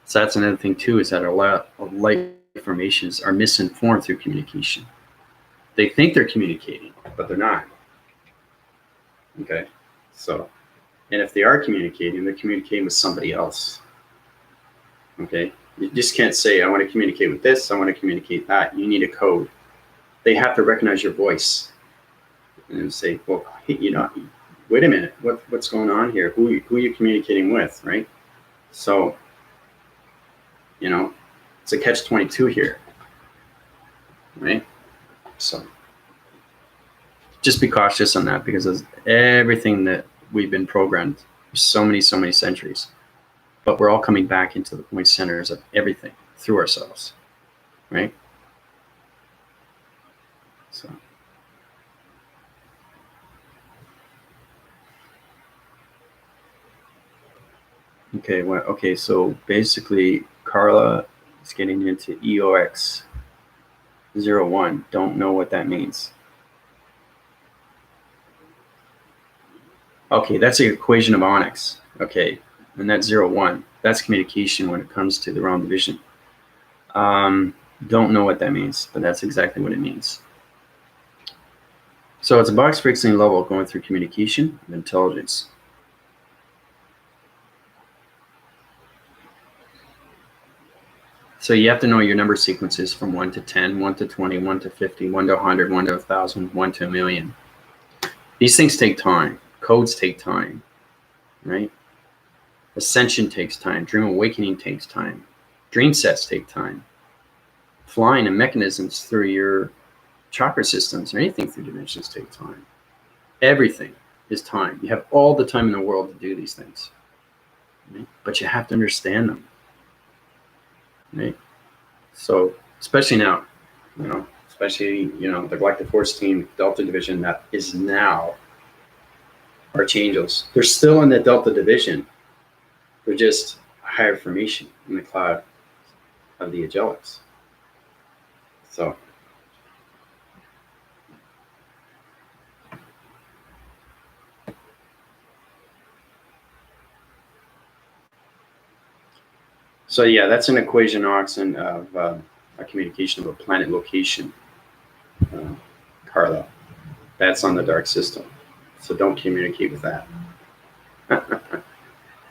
So that's another thing too, is that a lot of light formations are misinformed through communication. They think they're communicating, but they're not. Okay, so, and if they are communicating, they're communicating with somebody else. Okay, you just can't say, I want to communicate with this, I want to communicate that. You need a code. They have to recognize your voice and say, well, hey, you know, wait a minute, what's going on here? Who are you communicating with, right? So, you know, it's a catch-22 here, right? So just be cautious on that, because everything that we've been programmed for so many centuries, but we're all coming back into the point centers of everything through ourselves, right? So. Okay, well, okay, so basically Carla is getting into EOX 01. Don't know what that means. Okay, that's the equation of onyx. Okay, and that's 01. That's communication when it comes to the realm division. Don't know what that means, but that's exactly what it means. So it's a box frequency level going through communication and intelligence. So you have to know your number sequences from 1 to 10, 1 to 20, 1 to 50, 1 to 100, 1 to 1,000, 1 to 1,000,000. These things take time. Codes take time, right? Ascension takes time. Dream awakening takes time. Dream sets take time. Flying and mechanisms through your chakra systems or anything through dimensions take time. Everything is time. You have all the time in the world to do these things, right? But you have to understand them, right? So especially now, you know, especially, you know, the Galactic Force Team Delta Division that is now Archangels. They're still in the Delta Division. They're just higher formation in the cloud of the angelics. So So yeah, that's an equation oxen of a communication of a planet location, Carla. That's on the dark system. So don't communicate with that.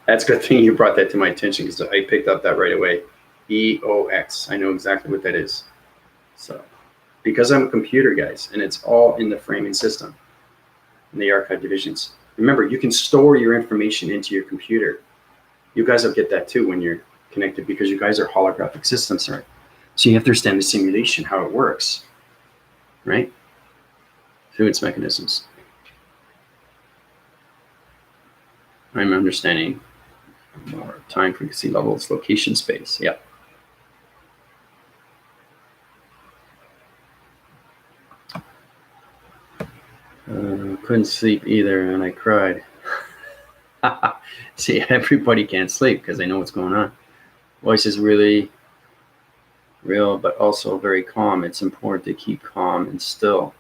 That's a good thing you brought that to my attention because I picked up that right away. EOX. I know exactly what that is. So because I'm a computer, guys, and it's all in the framing system in the archive divisions. Remember, you can store your information into your computer. You guys will get that too when you're connected because you guys are holographic systems, right? So you have to understand the simulation, how it works, right? Through its mechanisms. I'm understanding more time, frequency levels, location, space. Yeah. Couldn't sleep either, and I cried. See, everybody can't sleep because they know what's going on. Voice is really real, but also very calm. It's important to keep calm and still.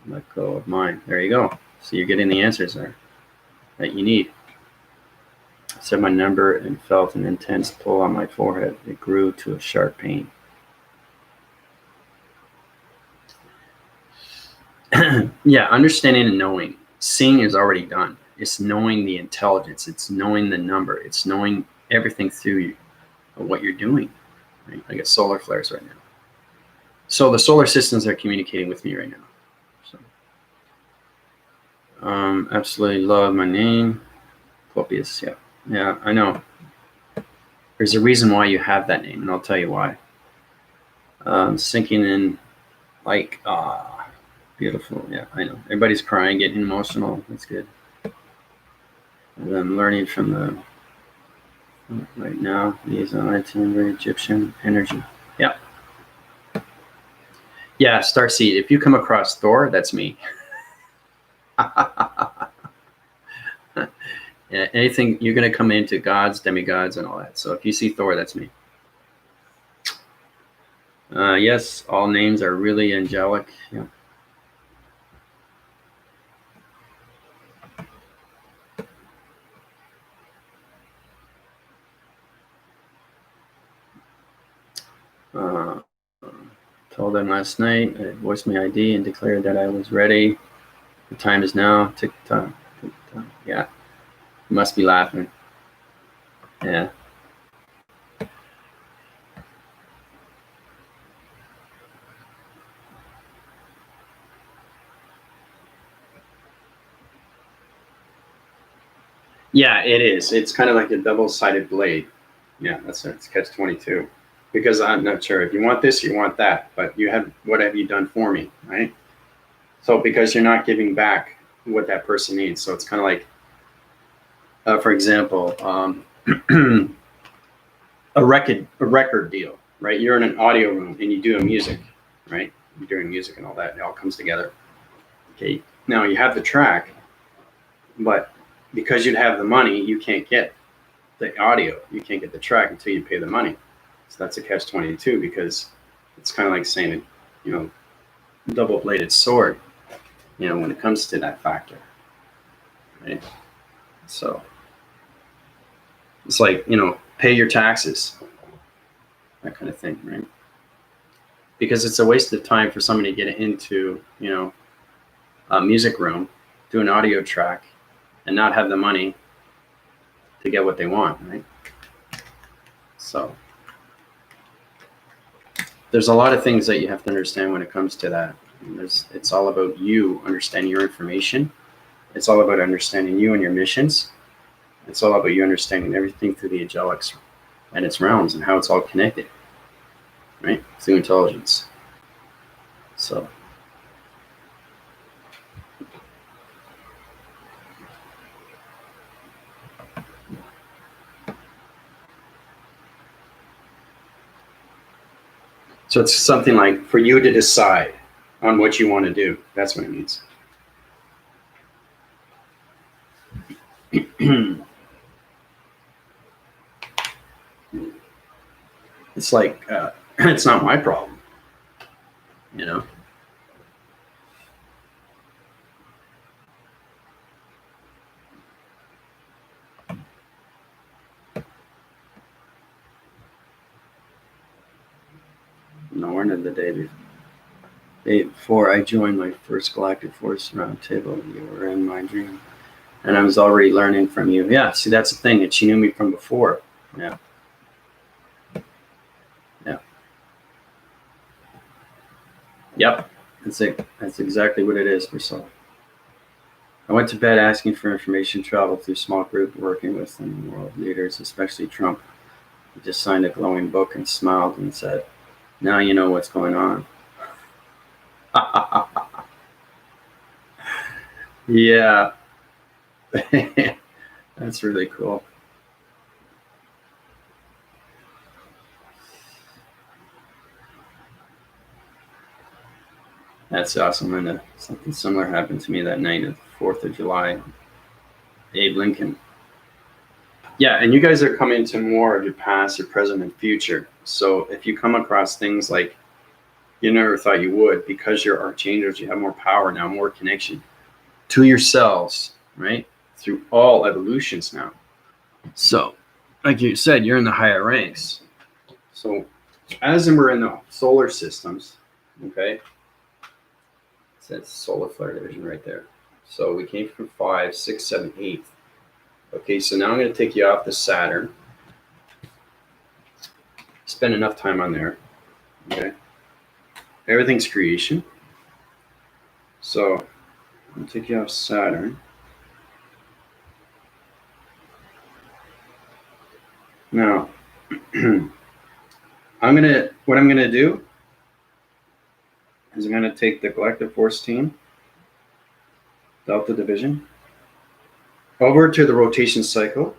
Let go of mine. There you go. So you're getting the answers there that you need. I said my number and felt an intense pull on my forehead. It grew to a sharp pain. Yeah, understanding and knowing. Seeing is already done. It's knowing the intelligence. It's knowing the number. It's knowing everything through you, what you're doing. Right? I get solar flares right now. So the solar systems are communicating with me right now. So, absolutely love my name. Clopius, yeah. Yeah, I know. There's a reason why you have that name, and I'll tell you why. Sinking in like, beautiful. Yeah, I know. Everybody's crying, getting emotional. That's good. And I'm learning from the right now. These are Egyptian energy. Yeah. Yeah, Starseed. If you come across Thor, that's me. Yeah, anything you're going to come into gods, demigods, and all that. So if you see Thor, that's me. Yes, all names are really angelic. Yeah. Told them last night. I voiced my ID and declared that I was ready. The time is now. Tick tock. Tick tock. Yeah. You must be laughing. Yeah. Yeah, it is. It's kind of like a double-sided blade. Yeah, that's it. It's catch-22. Because I'm not sure if you want this, you want that, but you have what have you done for me, right? So because you're not giving back what that person needs, so it's kind of like, for example, a record deal, right? You're in an audio room and you do a music, right? You're doing music and all that. It all comes together. Okay. Now you have the track, but because you have the money, you can't get the audio. You can't get the track until you pay the money. So that's a catch-22 because it's kind of like saying, double-bladed sword, when it comes to that factor, right? So it's like, pay your taxes, that kind of thing, right? Because it's a waste of time for somebody to get into, a music room, do an audio track, and not have the money to get what they want, right? So there's a lot of things that you have to understand when it comes to that. It's all about you understanding your information. It's all about understanding you and your missions. It's all about you understanding everything through the angelics and its realms and how it's all connected, right? Through intelligence. So it's something like for you to decide on what you want to do. That's what it means. It's like, it's not my problem, morning, the day before I joined my first Galactic Force Roundtable. You were in my dream. And I was already learning from you. Yeah, see, that's the thing. That she knew me from before. Yeah. Yeah. Yep. That's exactly what it is for some. I went to bed asking for information, traveled through small group, working with some world leaders, especially Trump. He just signed a glowing book and smiled and said, "Now you know what's going on." Yeah. That's really cool. That's awesome. And something similar happened to me that night of the 4th of July. Abe Lincoln. Yeah, and you guys are coming to more of your past, your present, and future. So if you come across things like you never thought you would, because you're archangels, you have more power now, more connection to yourselves, right? Through all evolutions now. So, like you said, you're in the higher ranks. So, as we're in the solar systems, okay, it says solar flare division right there. So we came from 5, 6, 7, 8. Okay, so now I'm going to take you off the Saturn. Spend enough time on there. Okay, everything's creation. So I'll take you off Saturn. Now, what I'm gonna do is I'm gonna take the Galactic Force team, Delta Division, over to the rotation cycle.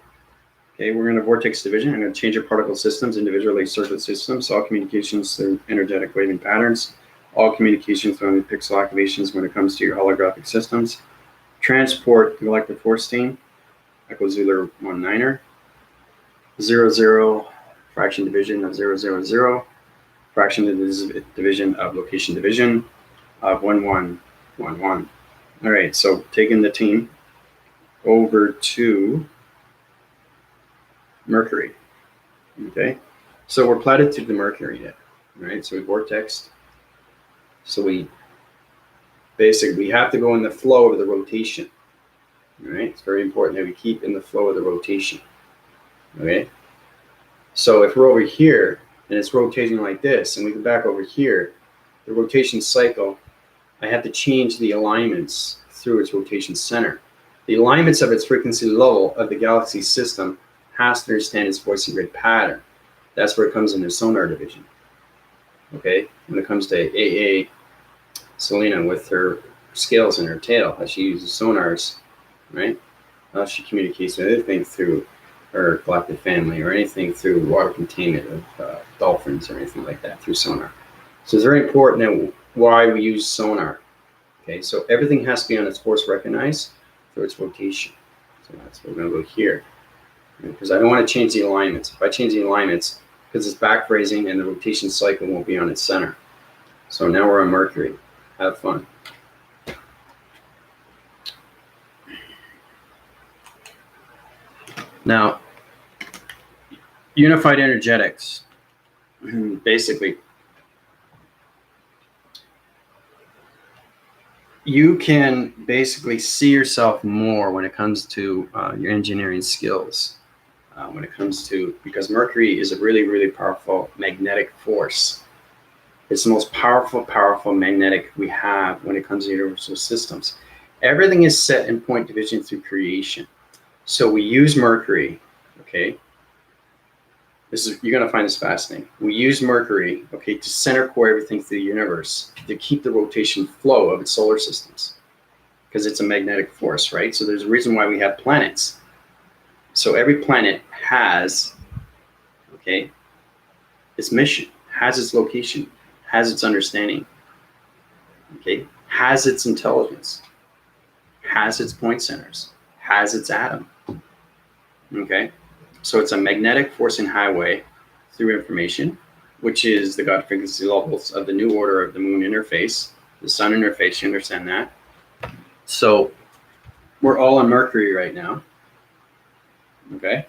Okay, we're gonna vortex division. I'm gonna change your particle systems, individually circuit systems, all communications through energetic waving patterns, all communications through pixel activations when it comes to your holographic systems. Transport the Galactic Force team, ECO ZOOLER 19er, 00 fraction division of 000, fraction division of location division of 1111. All right, so taking the team over to Mercury. Okay, so we're platitude to Mercury yet, right? So we vortexed. So we have to go in the flow of the rotation. All right, it's very important that we keep in the flow of the rotation. Okay, so if we're over here and it's rotating like this, and we go back over here, the rotation cycle, I have to change the alignments through its rotation center. The alignments of its frequency level of the galaxy system has to understand its voice and grid pattern. That's where it comes into sonar division. Okay, when it comes to AA, Selena with her scales in her tail, how she uses sonars, right? How she communicates with anything through her galactic family or anything through water containment of dolphins or anything like that through sonar. So it's very important that why we use sonar. Okay, so everything has to be on its force recognized through its rotation. So that's what we're going to go here. Because I don't want to change the alignments. If I change the alignments, because it's back phrasing and the rotation cycle won't be on its center. So now we're on Mercury. Have fun. Now, unified energetics. Basically, you can basically see yourself more when it comes to your engineering skills. When it comes to, because Mercury is a really, really powerful magnetic force. It's the most powerful magnetic we have when it comes to universal systems. Everything is set in point division through creation. So we use Mercury, okay? You're gonna find this fascinating. We use Mercury, okay, to center core everything through the universe, to keep the rotation flow of its solar systems, because it's a magnetic force, right? So there's a reason why we have planets. So every planet has, okay, its mission, has its location, has its understanding, okay, has its intelligence, has its point centers, has its atom, okay? So it's a magnetic forcing highway through information, which is the God frequency levels of the new order of the moon interface, the sun interface, you understand that? So we're all on Mercury right now, okay?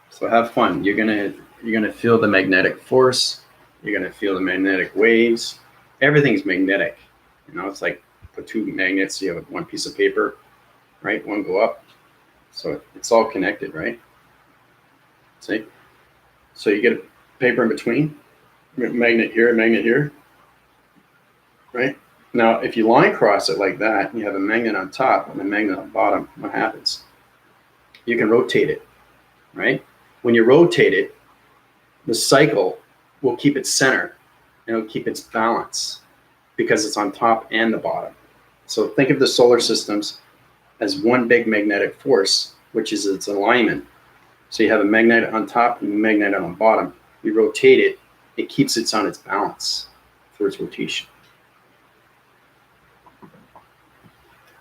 So have fun. You're gonna feel the magnetic force. You're going to feel the magnetic waves. Everything's magnetic. You know, it's like put two magnets, you have one piece of paper, right? One go up. So it's all connected, right? See? So you get a paper in between, magnet here, right? Now, if you line cross it like that, and you have a magnet on top and a magnet on bottom, what happens? You can rotate it, right? When you rotate it, the cycle will keep its center and it'll keep its balance because it's on top and the bottom. So think of the solar systems as one big magnetic force, which is its alignment. So you have a magnet on top and a magnet on the bottom. You rotate it, it keeps it on its balance through its rotation.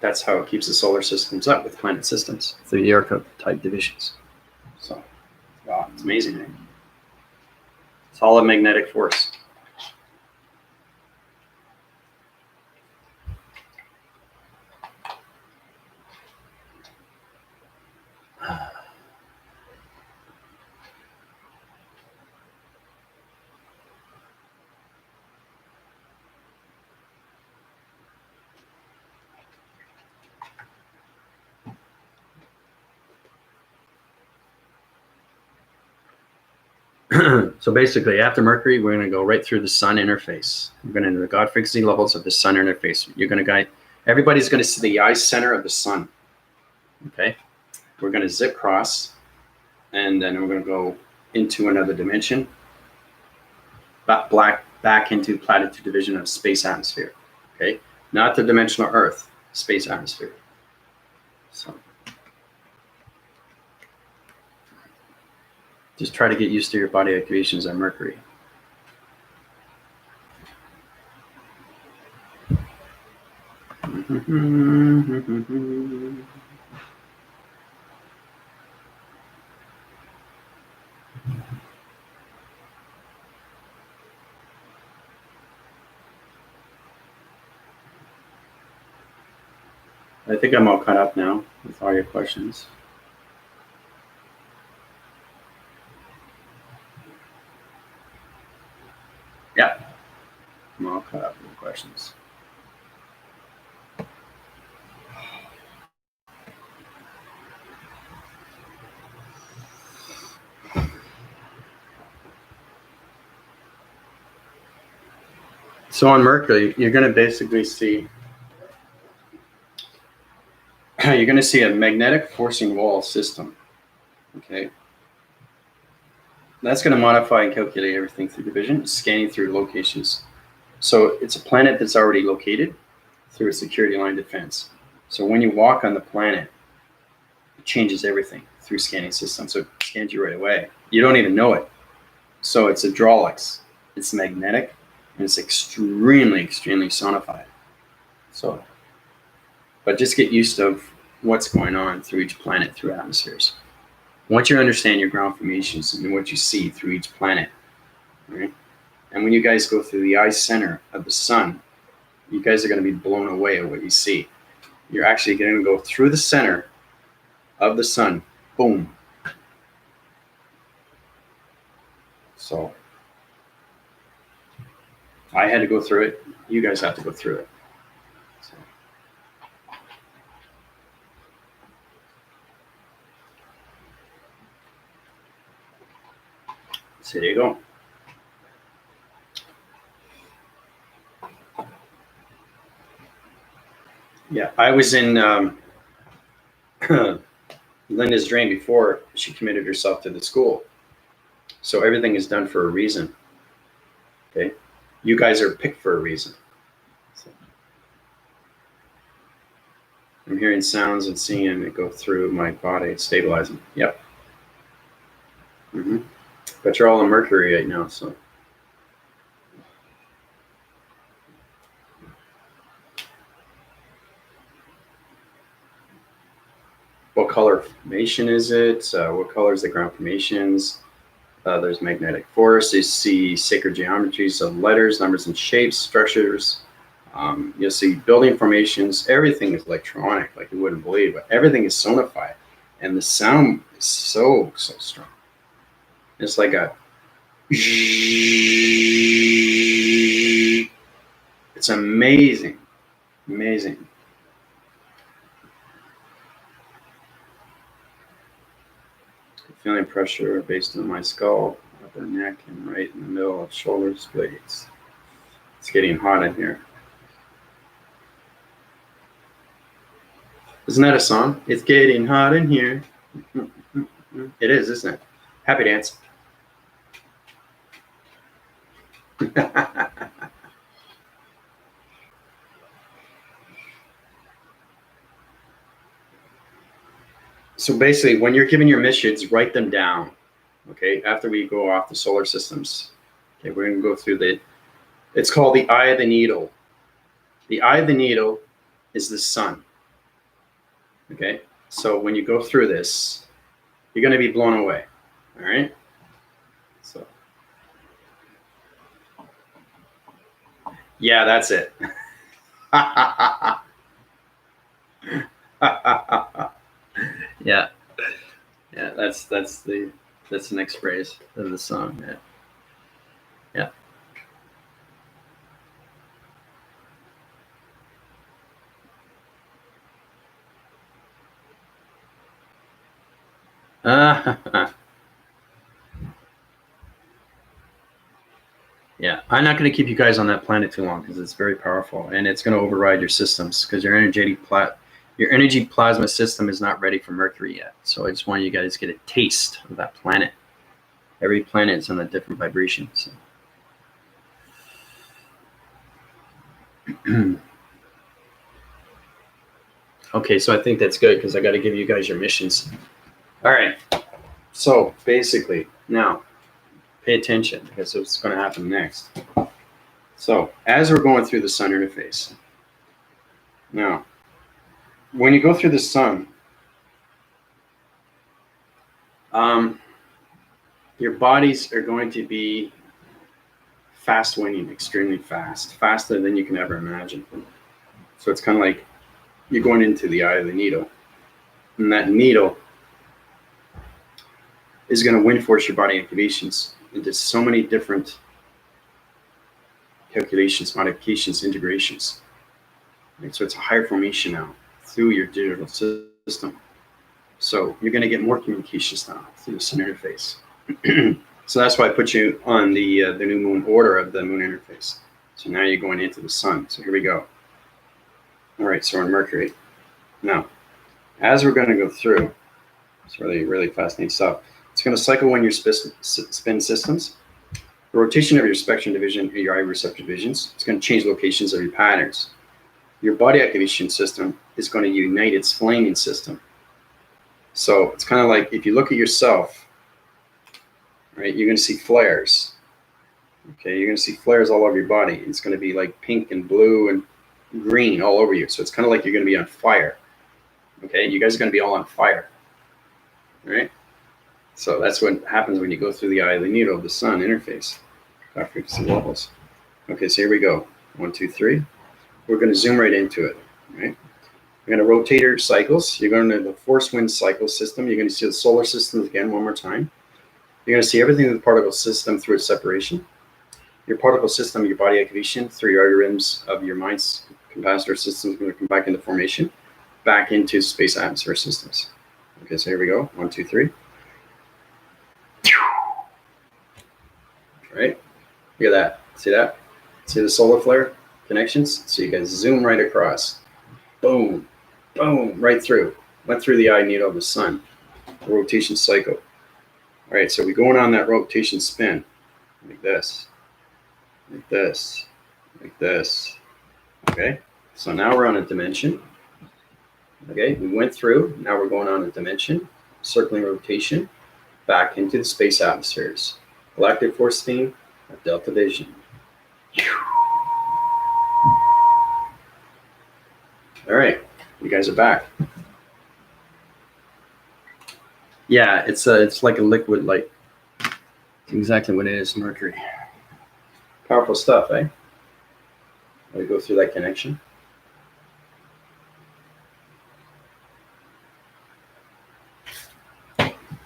That's how it keeps the solar systems up with planet systems through the archetype divisions. So, wow, it's amazing, right? It's all a magnetic force. So basically, after Mercury, we're going to go right through the Sun interface. We're going into the God frequency levels of the Sun interface. You're going to guide. Everybody's going to see the eye center of the Sun. Okay, we're going to zip cross, and then we're going to go into another dimension. Back into platitude division of space atmosphere. Okay, not the dimensional Earth, space atmosphere. So. Just try to get used to your body activations on Mercury. I think I'm all caught up now with all your questions. Yeah, I'm all caught up with the questions. So on Mercury, you're going to basically see a magnetic forcing wall system. Okay, that's going to modify and calculate everything through division, scanning through locations. So it's a planet that's already located through a security line defense. So when you walk on the planet, it changes everything through scanning system. So it scans you right away. You don't even know it. So it's hydraulics. It's magnetic, and it's extremely, extremely sonified. So, but just get used to what's going on through each planet through atmospheres. Once you understand your ground formations and what you see through each planet, right? And when you guys go through the eye center of the Sun, you guys are going to be blown away at what you see. You're actually going to go through the center of the Sun. Boom. So I had to go through it. You guys have to go through it. So there you go. Yeah, I was in Linda's dream before she committed herself to the school. So everything is done for a reason. Okay, you guys are picked for a reason. So I'm hearing sounds and seeing them that go through my body. It's stabilizing. Yep. But you're all in Mercury right now, so. What color formation is it? What color is the ground formations? There's magnetic force. You see sacred geometries of letters, numbers, and shapes, structures. You'll see building formations. Everything is electronic, like you wouldn't believe, but everything is sonified. And the sound is so, so strong. It's like a It's amazing, amazing. Feeling pressure based on my skull, upper neck, and right in the middle of shoulders, blades. It's getting hot in here. Isn't that a song? It's getting hot in here. It is, isn't it? Happy dance. So basically, when you're giving your missions, write them down. Okay, after we go off the solar systems, okay, we're going to go through it's called the eye of the needle. The eye of the needle is the sun. Okay, so when you go through this, you're going to be blown away. All right, so yeah, that's it. Yeah, that's the next phrase of the song. Yeah. Yeah, I'm not going to keep you guys on that planet too long because it's very powerful and it's going to override your systems because your energy plasma system is not ready for Mercury yet. So I just want you guys to get a taste of that planet. Every planet is on a different vibration. So. Okay, so I think that's good because I got to give you guys your missions. All right. So basically, now pay attention because it's going to happen next. So as we're going through the sun interface, now when you go through the sun, your bodies are going to be fast winning, extremely fast, faster than you can ever imagine. So it's kind of like you're going into the eye of the needle, and that needle is going to wind force your body activations into so many different calculations, modifications, integrations. Right? So it's a higher formation now through your digital system. So you're going to get more communications now through the sun interface. So that's why I put you on the new moon order of the moon interface. So now you're going into the sun. So here we go. All right, so we're on Mercury. Now, as we're going to go through, it's really, really fascinating stuff. It's going to cycle when your spin systems, the rotation of your spectrum division, and your eye receptor divisions. It's going to change locations of your patterns. Your body activation system is going to unite its flaming system. So it's kind of like if you look at yourself, right, you're going to see flares. Okay, you're going to see flares all over your body. It's going to be like pink and blue and green all over you. So it's kind of like you're going to be on fire. Okay, you guys are going to be all on fire. All right? So that's what happens when you go through the eye of the needle of the sun interface. High frequency levels. Okay, so here we go. 1, 2, 3. We're going to zoom right into it. Right? We're going to rotator cycles. You're going to the force wind cycle system. You're going to see the solar systems again one more time. You're going to see everything in the particle system through its separation. Your particle system, your body activation through your algorithms of your mind's capacitor systems going to come back into formation, back into space atmosphere systems. Okay, so here we go. 1, 2, 3. All right. Look at that. See that? See the solar flare connections? So you guys zoom right across. Boom. Boom. Right through. Went through the eye needle of the sun. The rotation cycle. All right, so we're going on that rotation spin. Like this. Like this. Like this. Okay. So now we're on a dimension. Okay, we went through. Now we're going on a dimension. Circling rotation. Back into the space atmospheres. Galactic force theme of Delta Vision. All right, you guys are back. Yeah, it's like a liquid light. It's exactly what it is, Mercury. Powerful stuff, eh? Let me go through that connection.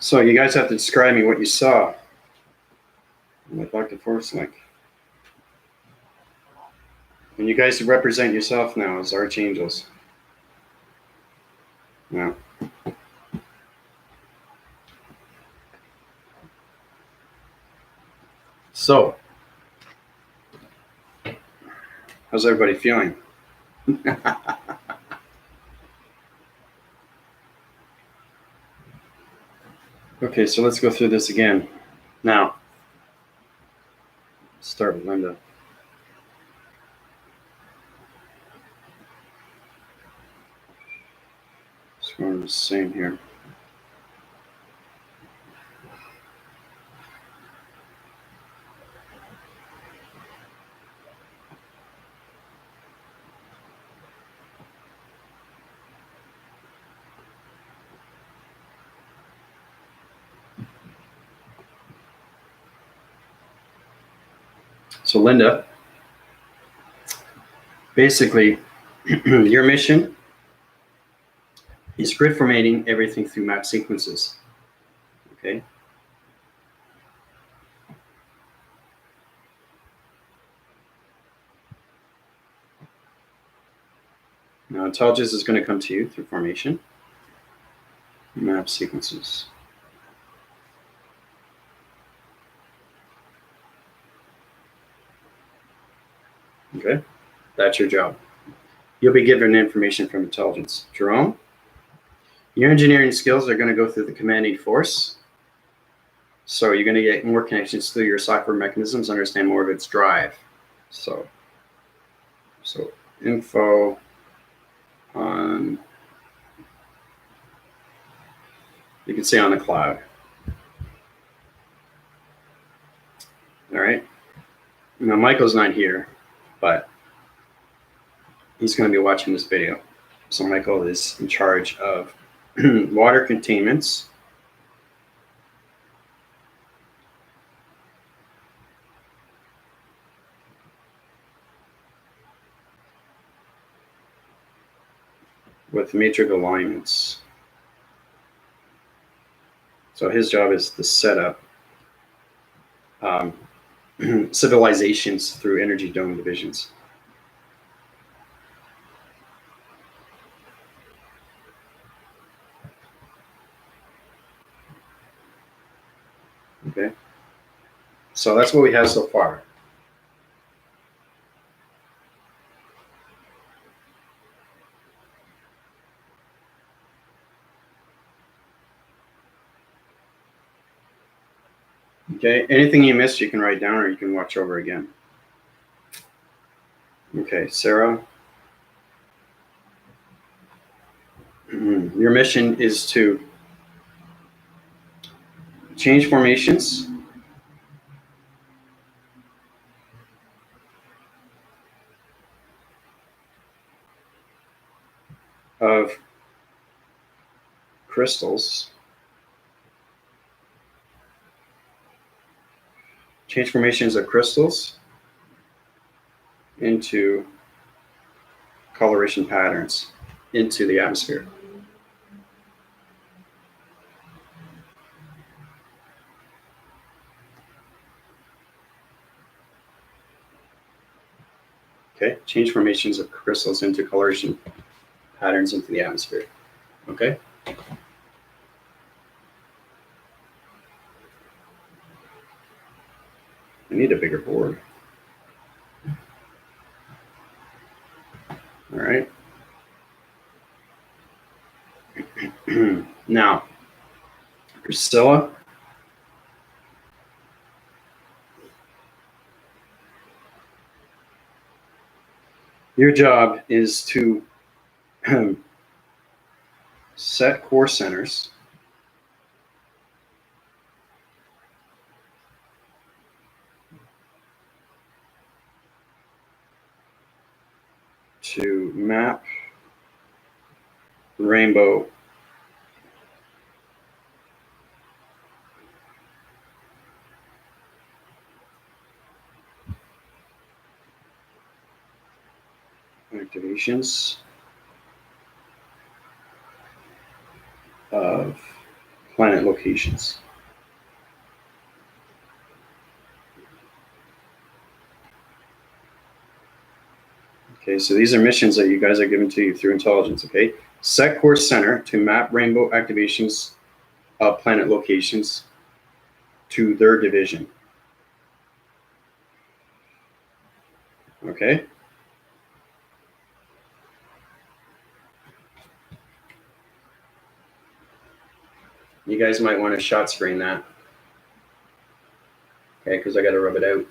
So you guys have to describe me what you saw. With like the force link. And you guys represent yourself now as archangels. Yeah. So, how's everybody feeling? Okay, so let's go through this again. Now, start with Linda. Just going the same here. So, Linda, basically, your mission is grid formatting everything through map sequences. Okay. Now, intelligence is going to come to you through formation, map sequences. Okay, that's your job. You'll be given information from intelligence. Jerome, your engineering skills are going to go through the commanding force. So you're going to get more connections through your software mechanisms, understand more of its drive. So info on, you can say on the cloud. All right. Now, Michael's not here, but he's going to be watching this video. So Michael is in charge of water containments, with matrix alignments. So his job is to set up civilizations through energy dome divisions. Okay. So that's what we have so far. Okay, anything you missed, you can write down or you can watch over again. Okay, Sarah. Your mission is to change formations of crystals. Change formations of crystals into coloration patterns into the atmosphere. Okay, change formations of crystals into coloration patterns into the atmosphere. Okay. I need a bigger board. All right. Now, Priscilla, your job is to set core centers to map rainbow activations of planet locations. Okay, so these are missions that you guys are given to you through intelligence, okay? Set course center to map rainbow activations of planet locations to their division. Okay? You guys might want to shot screen that. Okay, because I got to rub it out.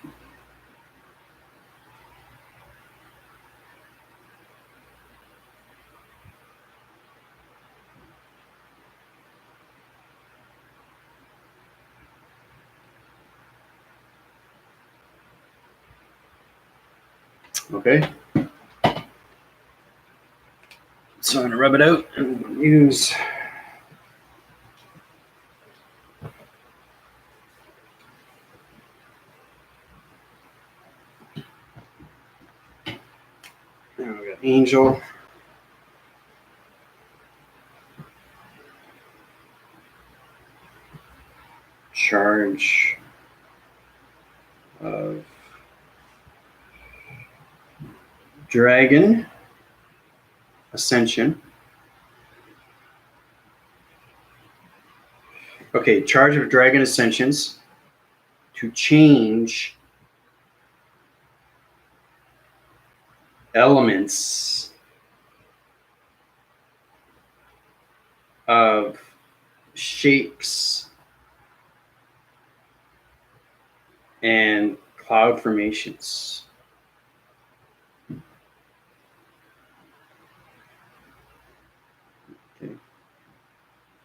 Okay. So I'm going to rub it out and use. Now we got Angel. Charge of Dragon Ascension. Okay, charge of Dragon Ascensions to change elements of shapes and cloud formations. Okay.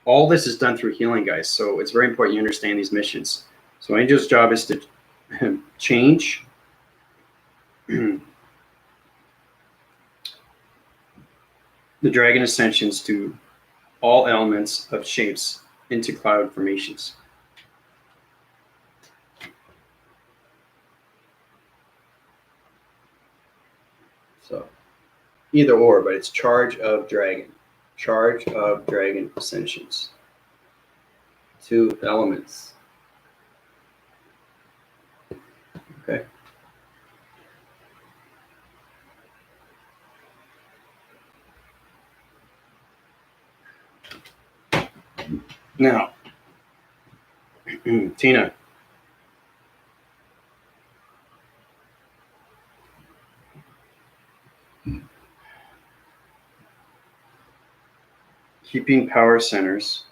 All this is done through healing, guys, so it's very important you understand these missions. So Angel's job is to change the Dragon Ascensions to all elements of shapes into cloud formations. So either or, but it's charge of dragon. Charge of Dragon Ascensions. 2 elements. Okay. Now, Tina. Keeping power centers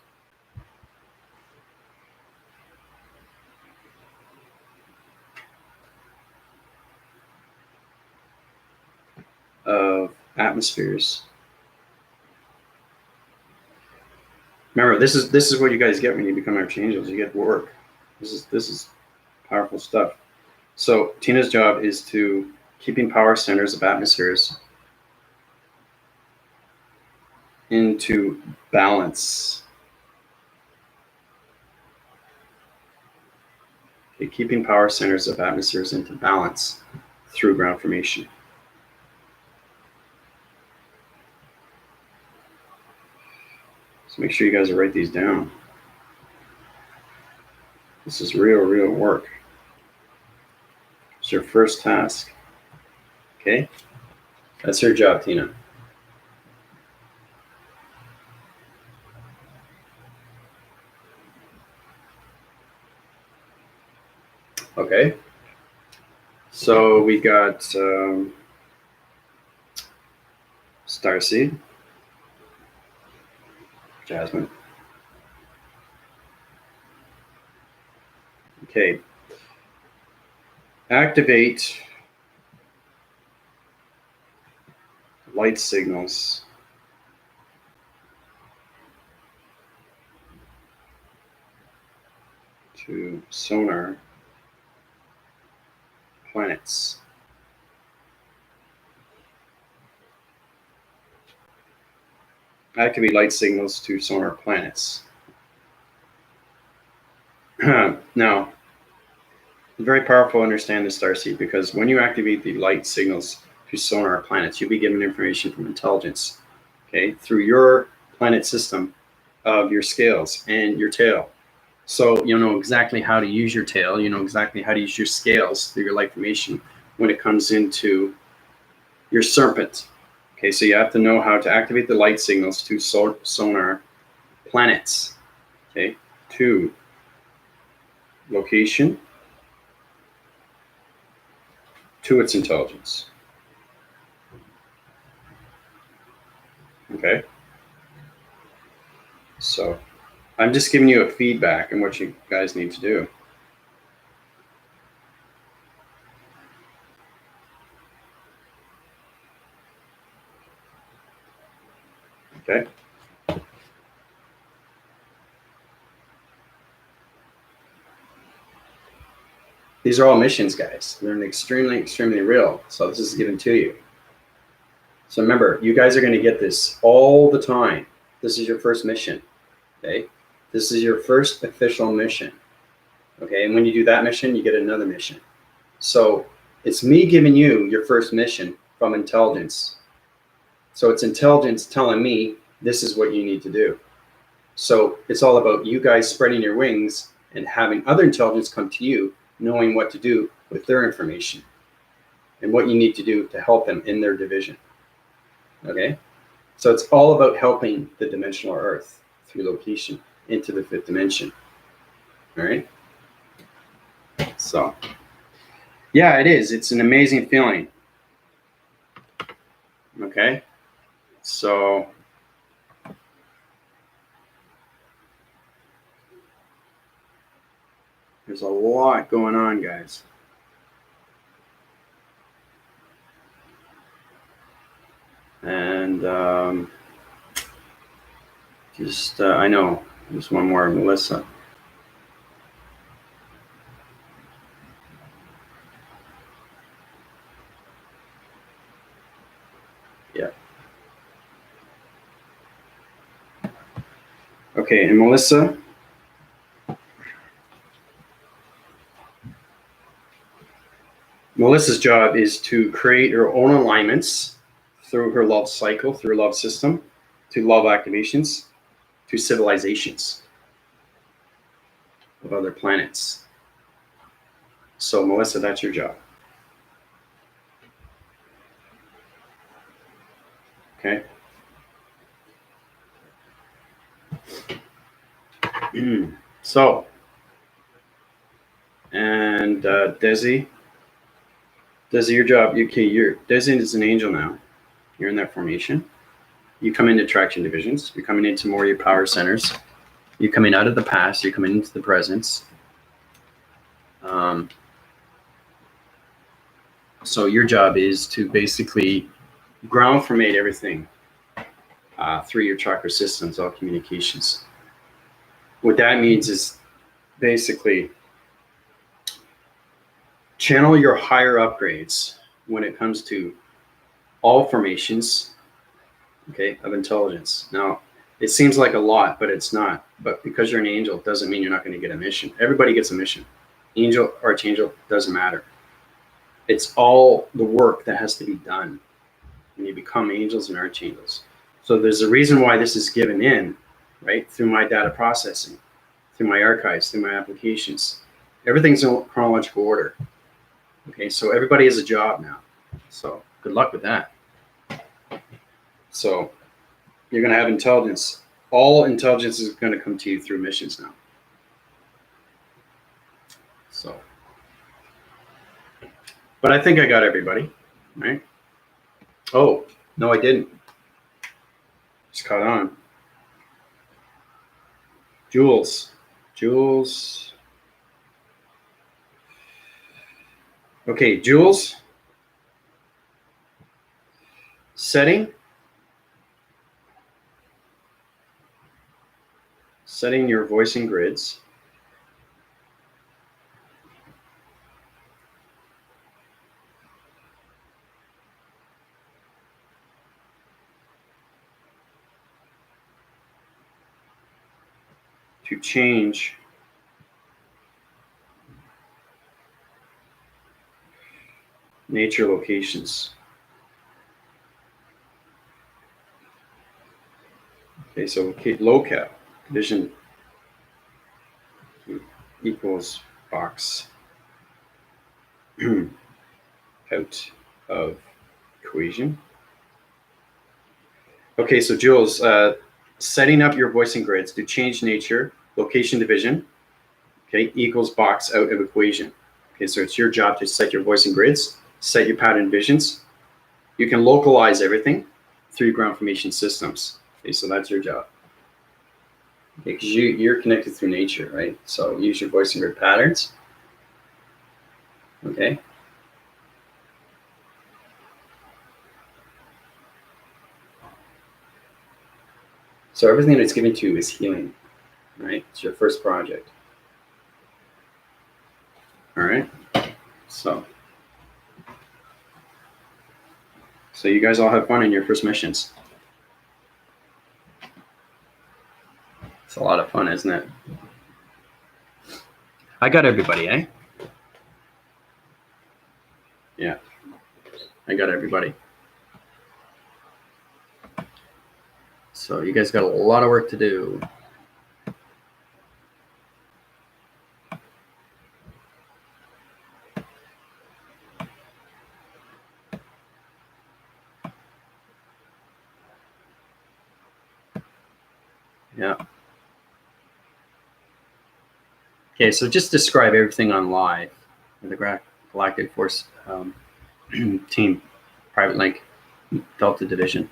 of atmospheres. Remember, this is what you guys get when you become archangels. You get work. This is powerful stuff. So Tina's job is to keeping power centers of atmospheres into balance. Okay, keeping power centers of atmospheres into balance through ground formation. So make sure you guys write these down. This is real work. It's your first task. Okay? That's your job, Tina. Okay. So we got Starseed, Jasmine. Okay. Activate light signals to sonar planets. Activate light signals to sonar planets. Now, very powerful to understand the starseed, because when you activate the light signals to sonar planets, you'll be given information from intelligence, okay, through your planet system of your scales and your tail. So you know exactly how to use your tail, you know exactly how to use your scales through your light formation when it comes into your serpent. Okay, so you have to know how to activate the light signals to sonar planets. Okay, 2, location, to its intelligence. Okay, so I'm just giving you a feedback on what you guys need to do. Okay. These are all missions, guys. They're extremely, extremely real. So this is given to you. So remember, you guys are going to get this all the time. This is your first mission. Okay. This is your first official mission. Okay. And when you do that mission, you get another mission. So it's me giving you your first mission from intelligence. So it's intelligence telling me this is what you need to do. So it's all about you guys spreading your wings and having other intelligence come to you, knowing what to do with their information and what you need to do to help them in their division. Okay? So it's all about helping the dimensional Earth through location into the 5th dimension. All right? So, yeah, it is. It's an amazing feeling. Okay? So, there's a lot going on, guys. And I know, just one more, Melissa. Yeah. Okay, and Melissa's job is to create her own alignments through her love cycle, through her love system, to love activations, to civilizations of other planets. So, Melissa, that's your job. Okay. So, and Desi, your job. Okay, Desi is an angel now. You're in that formation. You come into traction divisions. You're coming into more of your power centers. You're coming out of the past. You're coming into the present. So your job is to basically ground formate everything through your chakra systems, all communications. What that means is basically channel your higher upgrades when it comes to all formations, okay, of intelligence. Now, it seems like a lot, but it's not. But because you're an angel, it doesn't mean you're not going to get a mission. Everybody gets a mission. Angel, archangel, doesn't matter. It's all the work that has to be done when you become angels and archangels. So there's a reason why this is given in, right, through my data processing, through my archives, through my applications. Everything's in chronological order. Okay, so everybody has a job now. So good luck with that. So you're going to have intelligence. All intelligence is going to come to you through missions now. So, but I think I got everybody, right? Oh, no, I didn't. Just caught on. Jules. Okay, Jules. Setting your voicing grids. To change nature locations. Okay, so locale, vision equals box out of equation. Okay, so Jules, setting up your voicing grids to change nature, location division, okay, equals box out of equation. Okay, so it's your job to set your voicing grids, set your pattern divisions. You can localize everything through ground formation systems. Okay, so that's your job. Okay, because you're connected through nature, right? So use your voicing grid patterns. Okay. So everything that's given to you is healing, right? It's your first project. All right. So you guys all have fun in your first missions. It's a lot of fun, isn't it? I got everybody, eh? Yeah, I got everybody. So you guys got a lot of work to do. Yeah. Okay, so just describe everything on live. The Galactic Force team, private link, Delta Division.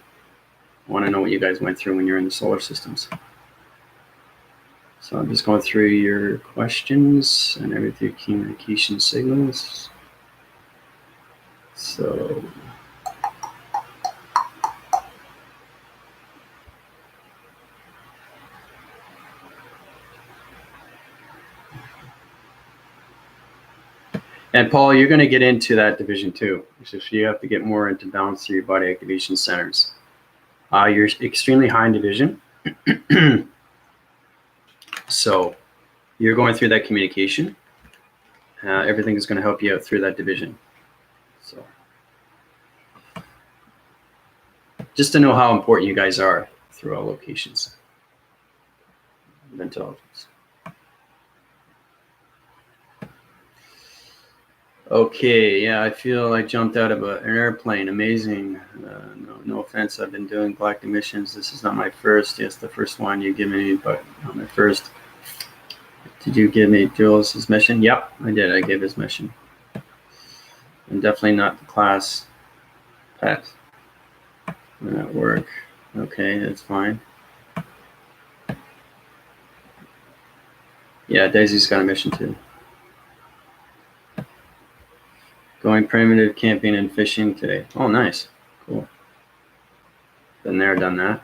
I want to know what you guys went through when you're in the solar systems. So I'm just going through your questions and everything, communication signals. So and Paul, you're going to get into that division too. So you have to get more into balance through your body activation centers. You're extremely high in division. So you're going through that communication. Everything is going to help you out through that division. So just to know how important you guys are through all locations of intelligence. Okay, yeah, I feel I jumped out of an airplane. Amazing. No offense, I've been doing galactic missions. This is not my first. Yes, the first one you give me, but not my first. Did you give me Jules' mission? Yep, I did. I gave his mission. And definitely not the class pet. At work. Okay, that's fine. Yeah, Daisy's got a mission too. Going primitive camping and fishing today. Oh, nice. Cool. Been there, done that.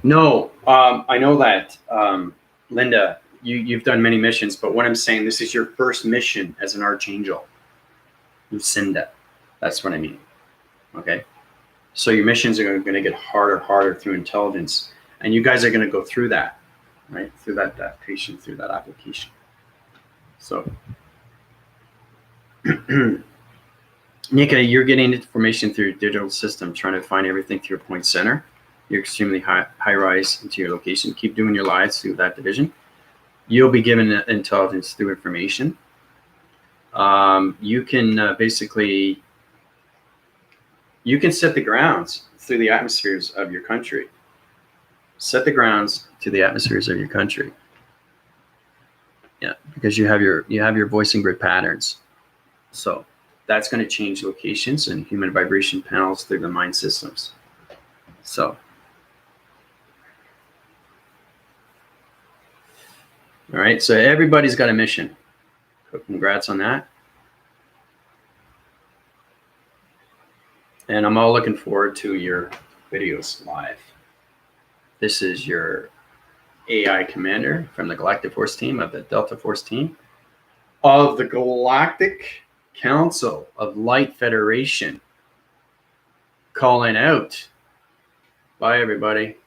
No, I know that, Linda, you've done many missions, but what I'm saying, this is your first mission as an archangel. Lucinda. That's what I mean. Okay? So your missions are going to get harder through intelligence. And you guys are going to go through that, right? Through that adaptation, through that application. So, Nika, you're getting information through your digital system, trying to find everything through your point center. You're extremely high rise into your location. Keep doing your lives through that division. You'll be given intelligence through information. You can basically, you can set the grounds through the atmospheres of your country. Set the grounds to the atmospheres of your country. Yeah, because you have your voicing grid patterns. So that's going to change locations and human vibration panels through the mind systems. So, all right, so everybody's got a mission. Congrats on that. And I'm all looking forward to your videos live. This is your AI commander from the Galactic Force team of the Delta Force team of the Galactic Council of Light Federation calling out. Bye, everybody.